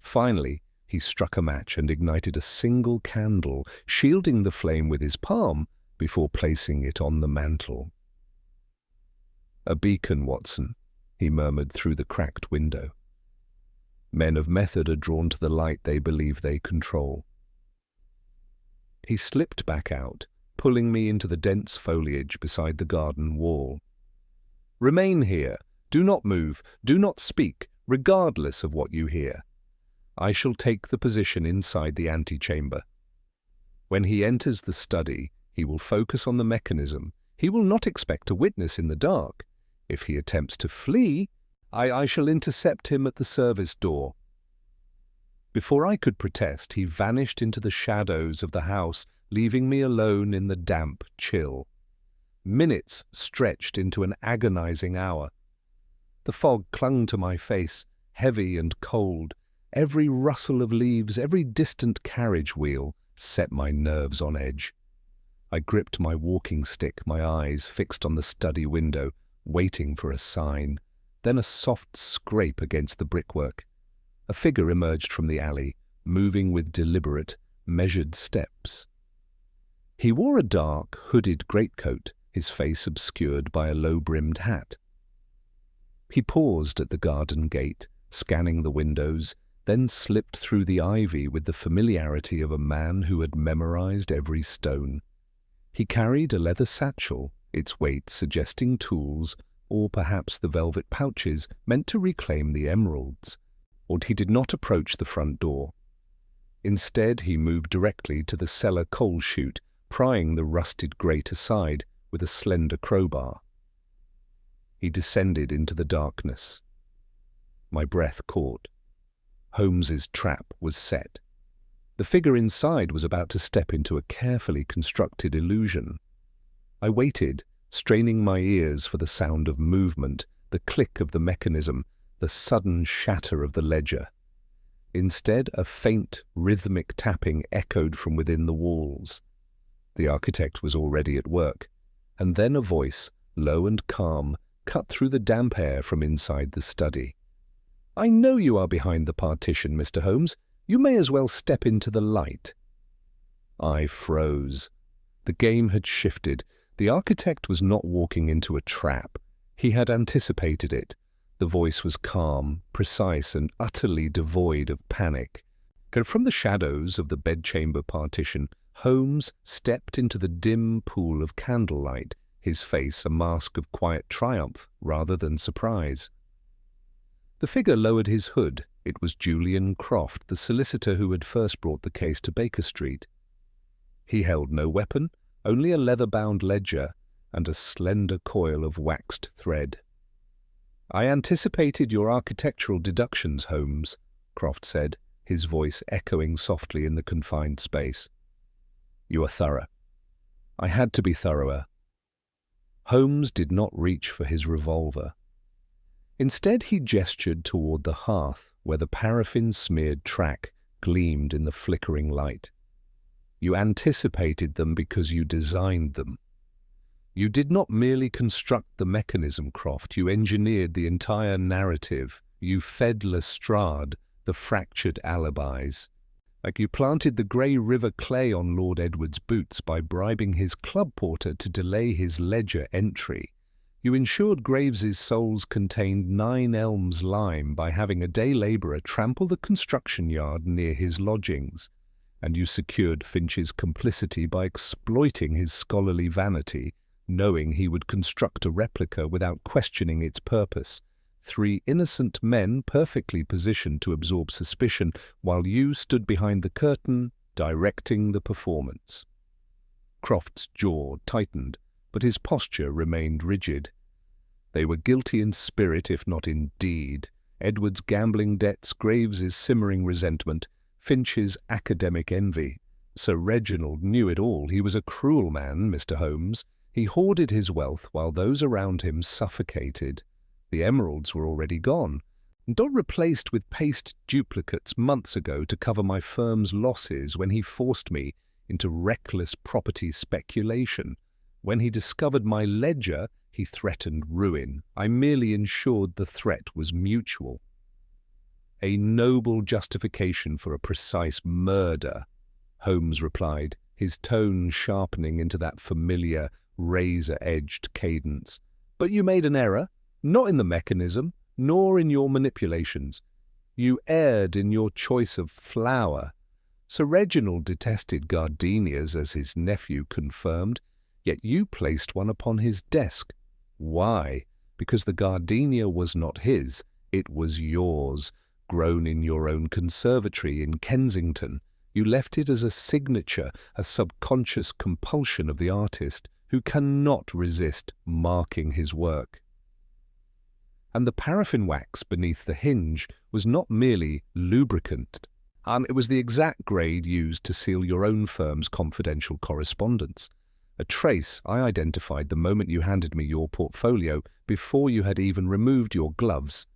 Finally, he struck a match and ignited a single candle, shielding the flame with his palm before placing it on the mantel. "A beacon, Watson," he murmured through the cracked window. "Men of method are drawn to the light they believe they control." He slipped back out, pulling me into the dense foliage beside the garden wall. "Remain here. Do not move. Do not speak, regardless of what you hear. I shall take the position inside the antechamber. When he enters the study, he will focus on the mechanism. He will not expect a witness in the dark. If he attempts to flee, I shall intercept him at the service door." Before I could protest, he vanished into the shadows of the house, leaving me alone in the damp chill. Minutes stretched into an agonizing hour. The fog clung to my face, heavy and cold. Every rustle of leaves, every distant carriage wheel set my nerves on edge. I gripped my walking stick, my eyes fixed on the study window, waiting for a sign. Then a soft scrape against the brickwork. A figure emerged from the alley, moving with deliberate, measured steps. He wore a dark, hooded greatcoat, his face obscured by a low-brimmed hat. He paused at the garden gate, scanning the windows, then slipped through the ivy with the familiarity of a man who had memorized every stone. He carried a leather satchel, its weight suggesting tools, or perhaps the velvet pouches meant to reclaim the emeralds. Or he did not approach the front door. Instead, he moved directly to the cellar coal chute, prying the rusted grate aside with a slender crowbar. He descended into the darkness. My breath caught. Holmes's trap was set. The figure inside was about to step into a carefully constructed illusion. I waited, straining my ears for the sound of movement, the click of the mechanism, the sudden shatter of the ledger. Instead, a faint, rhythmic tapping echoed from within the walls. The architect was already at work, and then a voice, low and calm, cut through the damp air from inside the study. "I know you are behind the partition, Mr. Holmes. You may as well step into the light." I froze. The game had shifted. The architect was not walking into a trap. He had anticipated it. The voice was calm, precise, and utterly devoid of panic. And from the shadows of the bedchamber partition, Holmes stepped into the dim pool of candlelight, his face a mask of quiet triumph rather than surprise. The figure lowered his hood. It was Julian Croft, the solicitor who had first brought the case to Baker Street. He held no weapon, only a leather-bound ledger and a slender coil of waxed thread. "I anticipated your architectural deductions, Holmes," Croft said, his voice echoing softly in the confined space. "You are thorough." I had to be thorougher. Holmes did not reach for his revolver. Instead, he gestured toward the hearth, where the paraffin-smeared track gleamed in the flickering light. "You anticipated them because you designed them. You did not merely construct the mechanism, Croft. You engineered the entire narrative. You fed Lestrade the fractured alibis. Like you planted the Grey River clay on Lord Edward's boots by bribing his club porter to delay his ledger entry. You ensured Graves's souls contained 9 Elms lime by having a day labourer trample the construction yard near his lodgings. And you secured Finch's complicity by exploiting his scholarly vanity, knowing he would construct a replica without questioning its purpose. 3 innocent men perfectly positioned to absorb suspicion, while you stood behind the curtain, directing the performance. Croft's jaw tightened, but his posture remained rigid. They were guilty in spirit, if not in deed. Edward's gambling debts, Graves's simmering resentment, Finch's academic envy. Sir Reginald knew it all. He was a cruel man, Mr. Holmes. He hoarded his wealth while those around him suffocated. The emeralds were already gone, not replaced with paste duplicates months ago to cover my firm's losses when he forced me into reckless property speculation. When he discovered my ledger, he threatened ruin. I merely ensured the threat was mutual. A noble justification for a precise murder, Holmes replied, his tone sharpening into that familiar, razor-edged cadence. But you made an error, not in the mechanism, nor in your manipulations. You erred in your choice of flower. Sir Reginald detested gardenias, as his nephew confirmed, yet you placed one upon his desk. Why? Because the gardenia was not his, it was yours, grown in your own conservatory in Kensington. You left it as a signature, a subconscious compulsion of the artist, who cannot resist marking his work. And the paraffin wax beneath the hinge was not merely lubricant. It was the exact grade used to seal your own firm's confidential correspondence. A trace I identified the moment you handed me your portfolio, before you had even removed your gloves.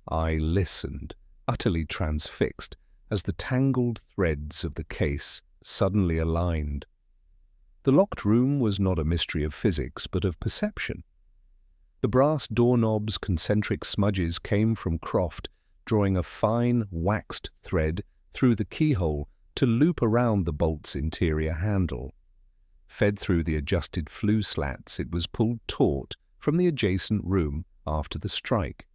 I listened, utterly transfixed, as the tangled threads of the case suddenly aligned. The locked room was not a mystery of physics, but of perception. The brass doorknob's concentric smudges came from Croft, drawing a fine, waxed thread through the keyhole to loop around the bolt's interior handle. Fed through the adjusted flue slats, it was pulled taut from the adjacent room after the strike.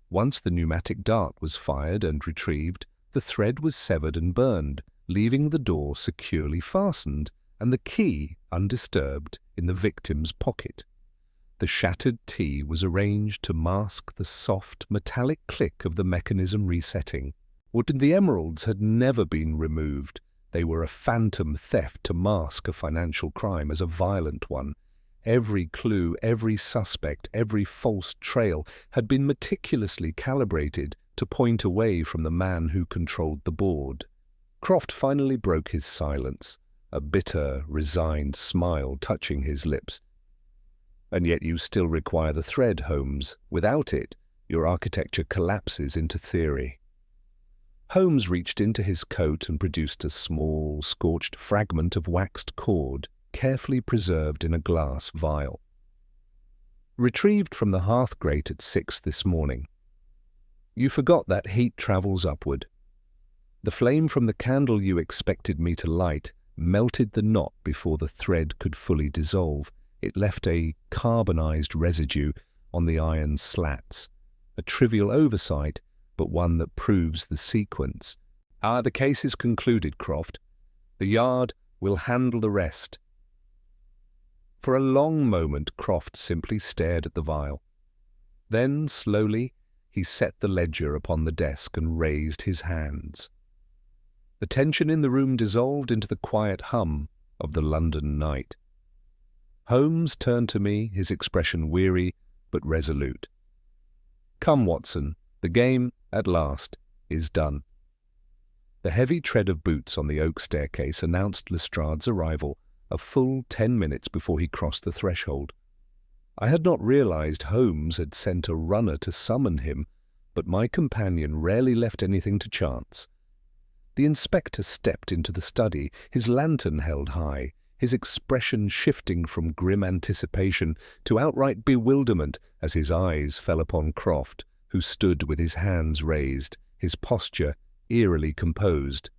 Once the pneumatic dart was fired and retrieved, the thread was severed and burned, leaving the door securely fastened and the key undisturbed in the victim's pocket. The shattered T was arranged to mask the soft, metallic click of the mechanism resetting. The emeralds had never been removed. They were a phantom theft to mask a financial crime as a violent one. Every clue, every suspect, every false trail had been meticulously calibrated to point away from the man who controlled the board. Croft finally broke his silence, a bitter, resigned smile touching his lips. And yet you still require the thread, Holmes. Without it, your architecture collapses into theory. Holmes reached into his coat and produced a small, scorched fragment of waxed cord, carefully preserved in a glass vial. Retrieved from the hearth grate at 6 this morning. You forgot that heat travels upward. The flame from the candle you expected me to light melted the knot before the thread could fully dissolve. It left a carbonized residue on the iron slats. A trivial oversight, but one that proves the sequence. The case is concluded, Croft. The Yard will handle the rest. For a long moment, Croft simply stared at the vial. Then, slowly, he set the ledger upon the desk and raised his hands. The tension in the room dissolved into the quiet hum of the London night. Holmes turned to me, his expression weary but resolute. Come, Watson, the game, at last, is done. The heavy tread of boots on the oak staircase announced Lestrade's arrival a full 10 minutes before he crossed the threshold. I had not realized Holmes had sent a runner to summon him, but my companion rarely left anything to chance. The inspector stepped into the study, his lantern held high, his expression shifting from grim anticipation to outright bewilderment as his eyes fell upon Croft, who stood with his hands raised, his posture eerily composed.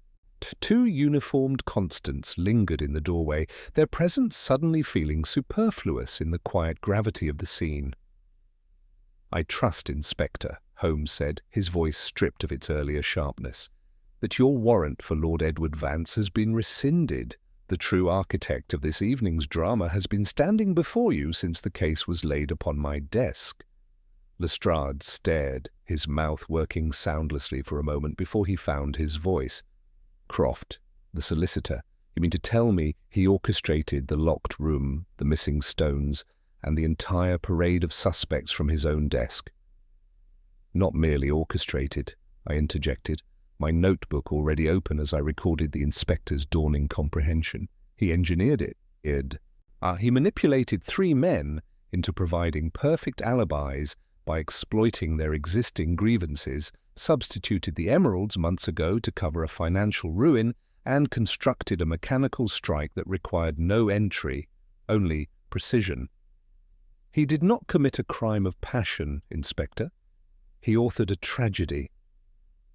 Two uniformed constants lingered in the doorway, their presence suddenly feeling superfluous in the quiet gravity of the scene. I trust, Inspector, Holmes said, his voice stripped of its earlier sharpness, that your warrant for Lord Edward Vance has been rescinded. The true architect of this evening's drama has been standing before you since the case was laid upon my desk. Lestrade stared, his mouth working soundlessly for a moment before he found his voice. Croft, the solicitor, you mean to tell me he orchestrated the locked room, the missing stones, and the entire parade of suspects from his own desk. "Not merely orchestrated," I interjected, my notebook already open as I recorded the inspector's dawning comprehension. "He engineered it. He manipulated 3 men into providing perfect alibis by exploiting their existing grievances, substituted the emeralds months ago to cover a financial ruin, and constructed a mechanical strike that required no entry, only precision. He did not commit a crime of passion, Inspector. He authored a tragedy."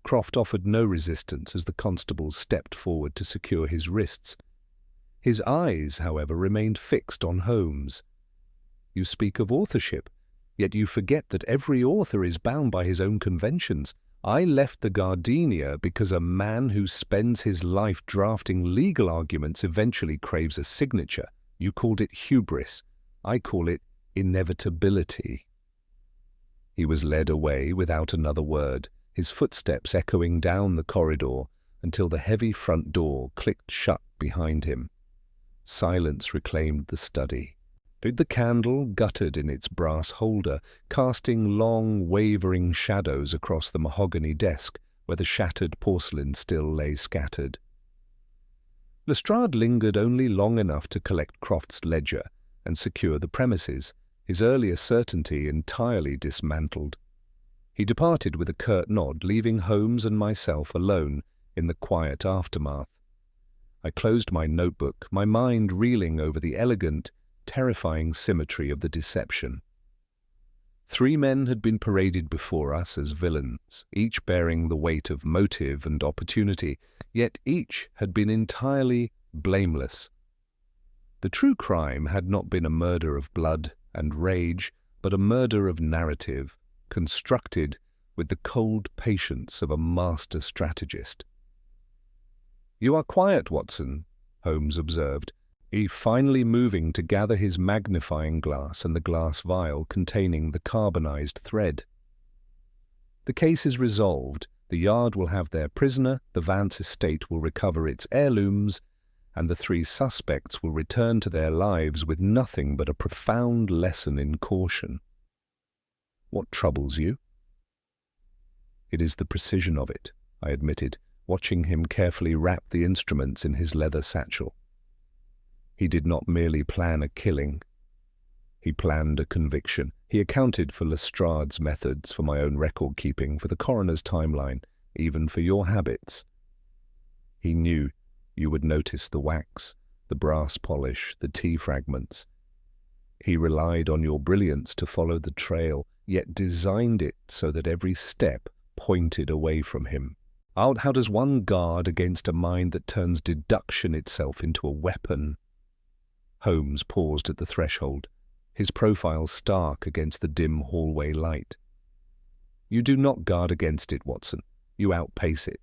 Croft offered no resistance as the constables stepped forward to secure his wrists. His eyes, however, remained fixed on Holmes. "You speak of authorship, yet you forget that every author is bound by his own conventions. I left the Gardenia because a man who spends his life drafting legal arguments eventually craves a signature. You called it hubris. I call it inevitability." He was led away without another word, his footsteps echoing down the corridor until the heavy front door clicked shut behind him. Silence reclaimed the study. The candle guttered in its brass holder, casting long, wavering shadows across the mahogany desk where the shattered porcelain still lay scattered. Lestrade lingered only long enough to collect Croft's ledger and secure the premises, his earlier certainty entirely dismantled. He departed with a curt nod, leaving Holmes and myself alone in the quiet aftermath. I closed my notebook, my mind reeling over the elegant, terrifying symmetry of the deception. 3 men had been paraded before us as villains, each bearing the weight of motive and opportunity, yet each had been entirely blameless. The true crime had not been a murder of blood and rage, but a murder of narrative, constructed with the cold patience of a master strategist. "You are quiet, Watson," Holmes observed, finally moving to gather his magnifying glass and the glass vial containing the carbonized thread. "The case is resolved. The Yard will have their prisoner, the Vance estate will recover its heirlooms, and the 3 suspects will return to their lives with nothing but a profound lesson in caution." "What troubles you?" "It is the precision of it," I admitted, watching him carefully wrap the instruments in his leather satchel. He did not merely plan a killing. He planned a conviction. He accounted for Lestrade's methods, for my own record-keeping, for the coroner's timeline, even for your habits. He knew you would notice the wax, the brass polish, the tea fragments. He relied on your brilliance to follow the trail, yet designed it so that every step pointed away from him. How does one guard against a mind that turns deduction itself into a weapon? Holmes paused at the threshold, his profile stark against the dim hallway light. "You do not guard against it, Watson. You outpace it."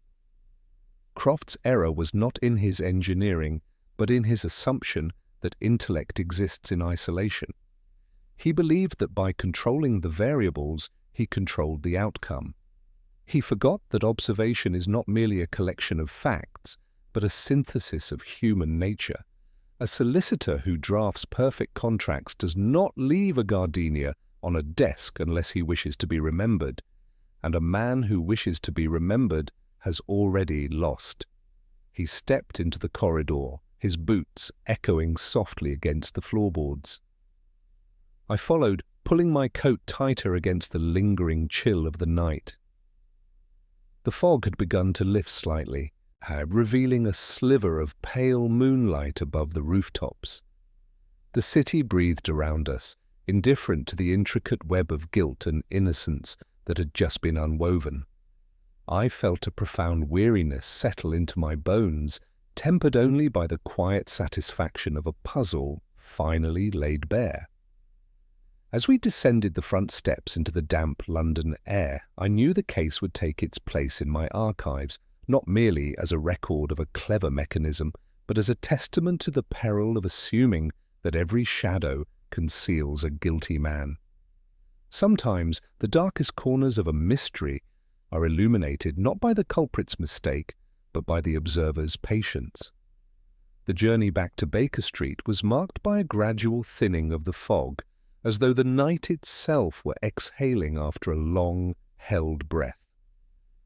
Croft's error was not in his engineering, but in his assumption that intellect exists in isolation. He believed that by controlling the variables, he controlled the outcome. He forgot that observation is not merely a collection of facts, but a synthesis of human nature. A solicitor who drafts perfect contracts does not leave a gardenia on a desk unless he wishes to be remembered, and a man who wishes to be remembered has already lost. He stepped into the corridor, his boots echoing softly against the floorboards. I followed, pulling my coat tighter against the lingering chill of the night. The fog had begun to lift slightly, revealing a sliver of pale moonlight above the rooftops. The city breathed around us, indifferent to the intricate web of guilt and innocence that had just been unwoven. I felt a profound weariness settle into my bones, tempered only by the quiet satisfaction of a puzzle finally laid bare. As we descended the front steps into the damp London air, I knew the case would take its place in my archives, not merely as a record of a clever mechanism, but as a testament to the peril of assuming that every shadow conceals a guilty man. Sometimes the darkest corners of a mystery are illuminated not by the culprit's mistake, but by the observer's patience. The journey back to Baker Street was marked by a gradual thinning of the fog, as though the night itself were exhaling after a long, held breath.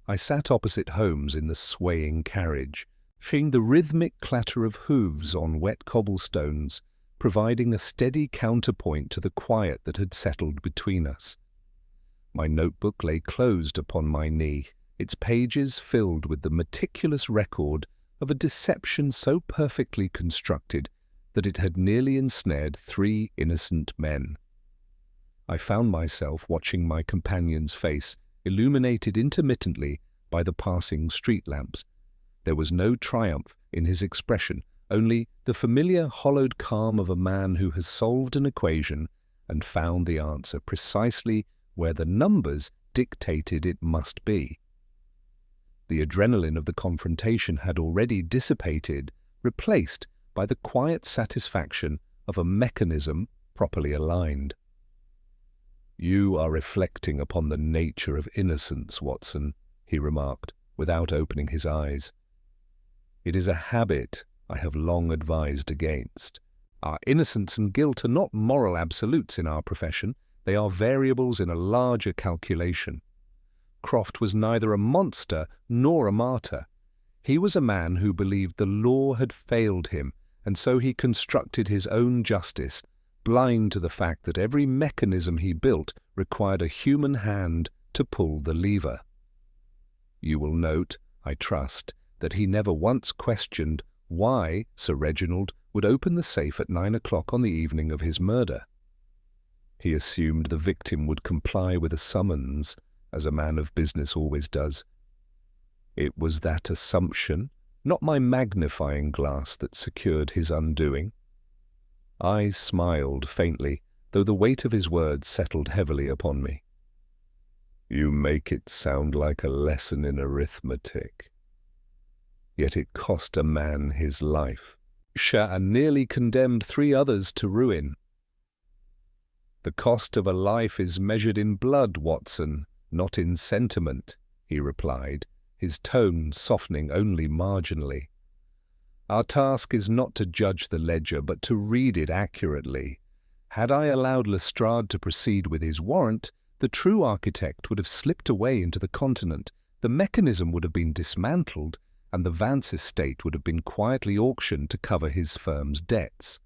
I sat opposite Holmes in the swaying carriage, feeling the rhythmic clatter of hooves on wet cobblestones, providing a steady counterpoint to the quiet that had settled between us. My notebook lay closed upon my knee, its pages filled with the meticulous record of a deception so perfectly constructed that it had nearly ensnared 3 innocent men. I found myself watching my companion's face, illuminated intermittently by the passing street lamps. There was no triumph in his expression, only the familiar hollowed calm of a man who has solved an equation and found the answer precisely where the numbers dictated it must be. The adrenaline of the confrontation had already dissipated, replaced by the quiet satisfaction of a mechanism properly aligned. "You are reflecting upon the nature of innocence, Watson," he remarked, without opening his eyes. "It is a habit I have long advised against. Our innocence and guilt are not moral absolutes in our profession. They are variables in a larger calculation. Croft was neither a monster nor a martyr. He was a man who believed the law had failed him, and so he constructed his own justice, blind to the fact that every mechanism he built required a human hand to pull the lever. You will note, I trust, that he never once questioned why Sir Reginald would open the safe at 9 o'clock on the evening of his murder. He assumed the victim would comply with a summons, as a man of business always does. It was that assumption, not my magnifying glass, that secured his undoing. I smiled faintly, though the weight of his words settled heavily upon me. "You make it sound like a lesson in arithmetic. Yet it cost a man his life, and nearly condemned 3 others to ruin." "The cost of a life is measured in blood, Watson, not in sentiment," he replied, his tone softening only marginally. "Our task is not to judge the ledger, but to read it accurately. Had I allowed Lestrade to proceed with his warrant, the true architect would have slipped away into the continent, the mechanism would have been dismantled, and the Vance estate would have been quietly auctioned to cover his firm's debts.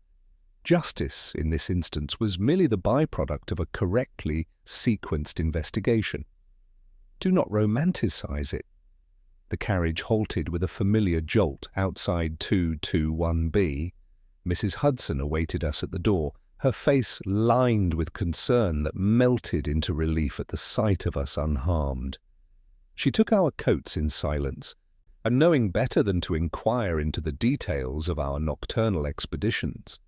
Justice, in this instance, was merely the byproduct of a correctly sequenced investigation. Do not romanticize it. The carriage halted with a familiar jolt outside 221B. Mrs. Hudson awaited us at the door, her face lined with concern that melted into relief at the sight of us unharmed. She took our coats in silence, and knowing better than to inquire into the details of our nocturnal expeditions.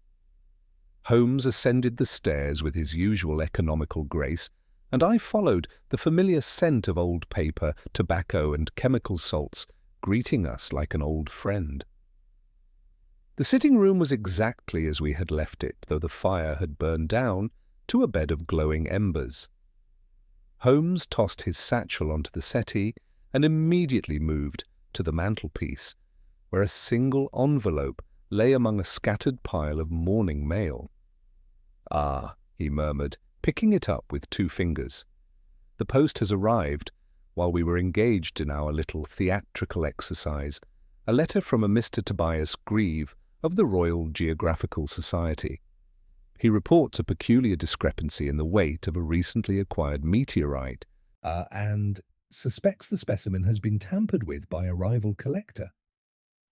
Holmes ascended the stairs with his usual economical grace, and I followed, the familiar scent of old paper, tobacco, and chemical salts greeting us like an old friend. The sitting room was exactly as we had left it, though the fire had burned down to a bed of glowing embers. Holmes tossed his satchel onto the settee and immediately moved to the mantelpiece, where a single envelope lay among a scattered pile of morning mail. "Ah," he murmured, picking it up with 2 fingers. "The post has arrived while we were engaged in our little theatrical exercise, a letter from a Mr. Tobias Grieve of the Royal Geographical Society. He reports a peculiar discrepancy in the weight of a recently acquired meteorite, and suspects the specimen has been tampered with by a rival collector.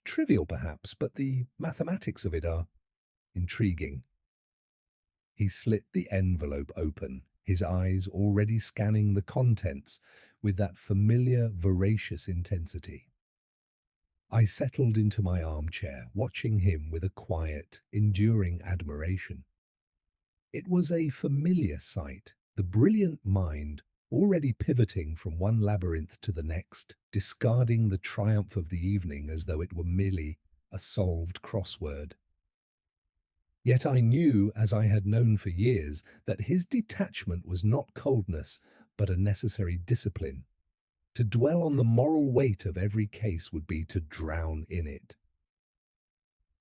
Trivial perhaps, but the mathematics of it are intriguing." He slit the envelope open, his eyes already scanning the contents with that familiar, voracious intensity. I settled into my armchair, watching him with a quiet, enduring admiration. It was a familiar sight, the brilliant mind already pivoting from one labyrinth to the next, discarding the triumph of the evening as though it were merely a solved crossword. Yet I knew, as I had known for years, that his detachment was not coldness, but a necessary discipline. To dwell on the moral weight of every case would be to drown in it.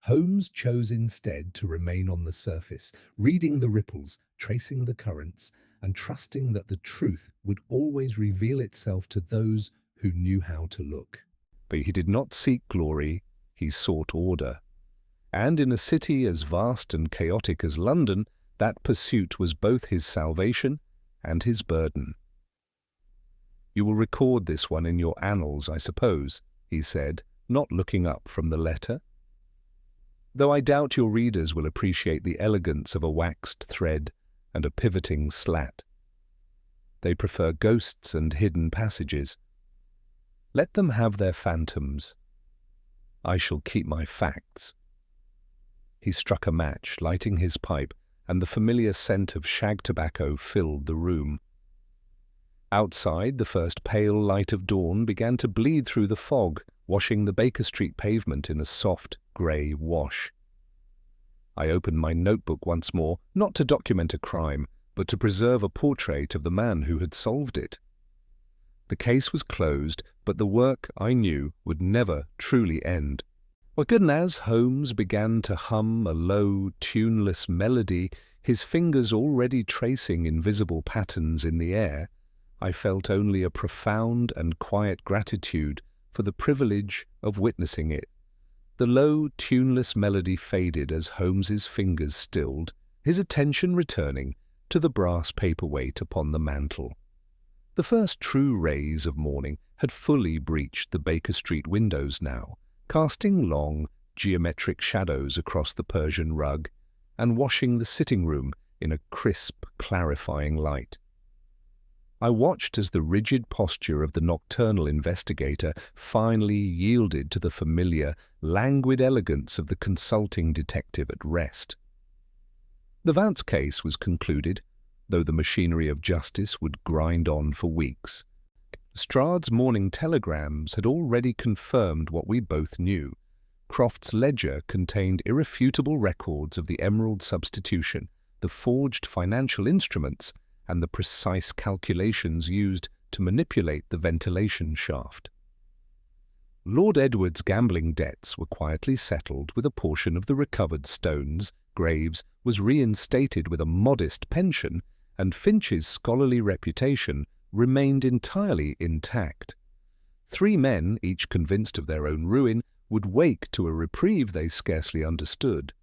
Holmes chose instead to remain on the surface, reading the ripples, tracing the currents and trusting that the truth would always reveal itself to those who knew how to look. But he did not seek glory, he sought order. And in a city as vast and chaotic as London, that pursuit was both his salvation and his burden. "You will record this one in your annals, I suppose," he said, not looking up from the letter. "Though I doubt your readers will appreciate the elegance of a waxed thread and a pivoting slat. They prefer ghosts and hidden passages. Let them have their phantoms. I shall keep my facts." He struck a match, lighting his pipe, and the familiar scent of shag tobacco filled the room. Outside, the first pale light of dawn began to bleed through the fog, washing the Baker Street pavement in a soft, grey wash. I opened my notebook once more, not to document a crime, but to preserve a portrait of the man who had solved it. The case was closed, but the work, I knew, would never truly end. And as Holmes began to hum a low, tuneless melody, his fingers already tracing invisible patterns in the air, I felt only a profound and quiet gratitude for the privilege of witnessing it. The low, tuneless melody faded as Holmes's fingers stilled, his attention returning to the brass paperweight upon the mantel. The first true rays of morning had fully breached the Baker Street windows now, casting long, geometric shadows across the Persian rug and washing the sitting room in a crisp, clarifying light. I watched as the rigid posture of the nocturnal investigator finally yielded to the familiar, languid elegance of the consulting detective at rest. The Vance case was concluded, though the machinery of justice would grind on for weeks. Lestrade's morning telegrams had already confirmed what we both knew. Croft's ledger contained irrefutable records of the emerald substitution, the forged financial instruments, and the precise calculations used to manipulate the ventilation shaft. Lord Edward's gambling debts were quietly settled with a portion of the recovered stones, Graves was reinstated with a modest pension, and Finch's scholarly reputation remained entirely intact. 3 men, each convinced of their own ruin, would wake to a reprieve they scarcely understood.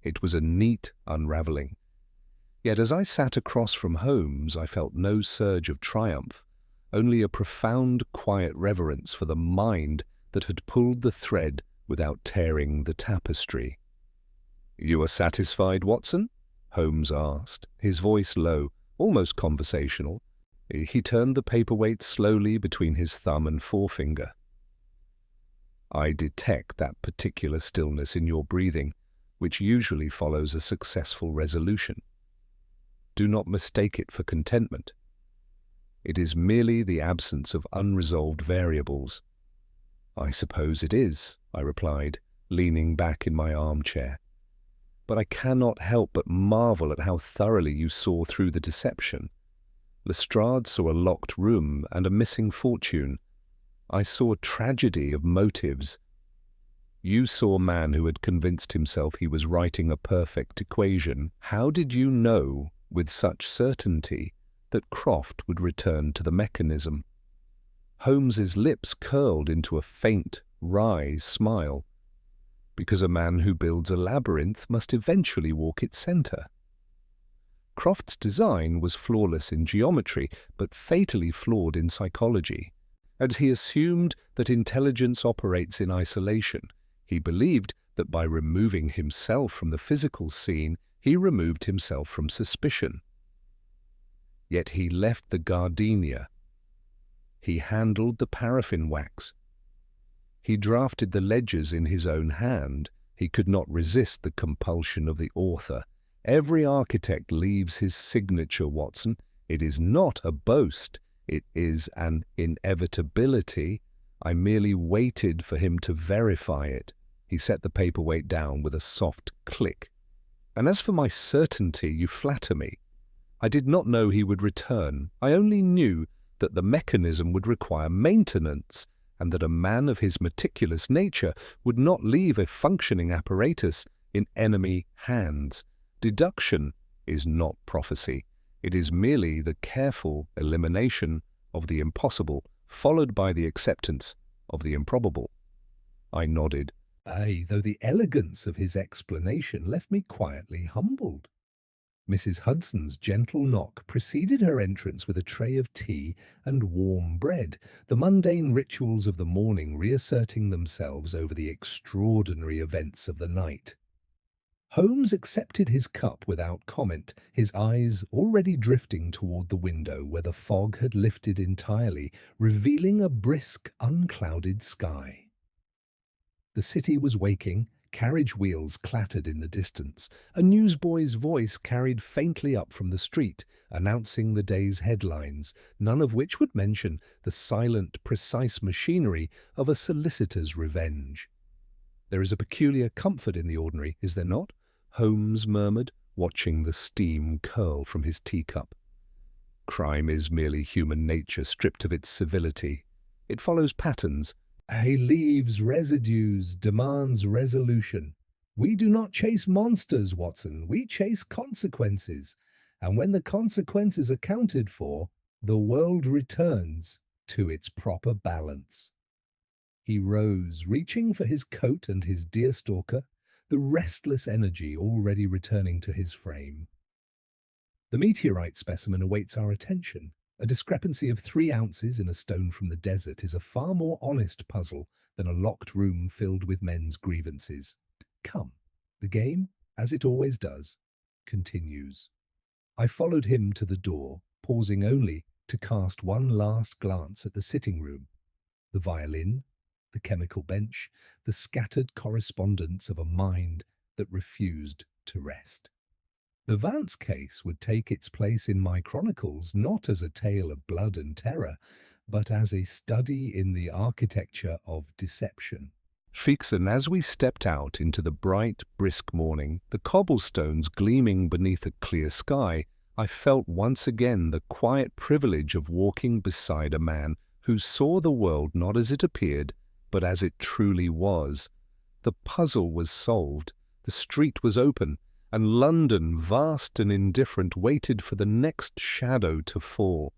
It was a neat unravelling. Yet as I sat across from Holmes, I felt no surge of triumph, only a profound, quiet reverence for the mind that had pulled the thread without tearing the tapestry. "You are satisfied, Watson?" Holmes asked, his voice low, almost conversational. He turned the paperweight slowly between his thumb and forefinger. "I detect that particular stillness in your breathing, which usually follows a successful resolution. Do not mistake it for contentment. It is merely the absence of unresolved variables." "I suppose it is," I replied, leaning back in my armchair. "But I cannot help but marvel at how thoroughly you saw through the deception. Lestrade saw a locked room and a missing fortune. I saw tragedy of motives. You saw a man who had convinced himself he was writing a perfect equation. How did you know with such certainty that Croft would return to the mechanism?" Holmes's lips curled into a faint, wry smile. "Because a man who builds a labyrinth must eventually walk its centre. Croft's design was flawless in geometry, but fatally flawed in psychology. And he assumed that intelligence operates in isolation. He believed that by removing himself from the physical scene, he removed himself from suspicion. Yet he left the gardenia. He handled the paraffin wax. He drafted the ledgers in his own hand. He could not resist the compulsion of the author. Every architect leaves his signature, Watson. It is not a boast. It is an inevitability. I merely waited for him to verify it." He set the paperweight down with a soft click. "And as for my certainty, you flatter me. I did not know he would return. I only knew that the mechanism would require maintenance, and that a man of his meticulous nature would not leave a functioning apparatus in enemy hands. Deduction is not prophecy. It is merely the careful elimination of the impossible, followed by the acceptance of the improbable. I nodded. Aye, though the elegance of his explanation left me quietly humbled. Mrs. Hudson's gentle knock preceded her entrance with a tray of tea and warm bread, the mundane rituals of the morning reasserting themselves over the extraordinary events of the night. Holmes accepted his cup without comment, his eyes already drifting toward the window where the fog had lifted entirely, revealing a brisk, unclouded sky. The city was waking. Carriage wheels clattered in the distance. A newsboy's voice carried faintly up from the street, announcing the day's headlines, none of which would mention the silent, precise machinery of a solicitor's revenge. There is a peculiar comfort in the ordinary, is there not? Holmes murmured, watching the steam curl from his teacup. Crime is merely human nature stripped of its civility. It follows patterns. He leaves residues, demands resolution. We do not chase monsters, Watson. We chase consequences. And when the consequences are accounted for, the world returns to its proper balance. He rose, reaching for his coat and his deerstalker, the restless energy already returning to his frame. The meteorite specimen awaits our attention. A discrepancy of 3 ounces in a stone from the desert is a far more honest puzzle than a locked room filled with men's grievances. Come, the game, as it always does, continues. I followed him to the door, pausing only to cast one last glance at the sitting room. The violin, the chemical bench, the scattered correspondence of a mind that refused to rest. The Vance case would take its place in my chronicles not as a tale of blood and terror, but as a study in the architecture of deception. Fixen, as we stepped out into the bright, brisk morning, the cobblestones gleaming beneath a clear sky, I felt once again the quiet privilege of walking beside a man who saw the world not as it appeared, but as it truly was. The puzzle was solved, the street was open, and London, vast and indifferent, waited for the next shadow to fall.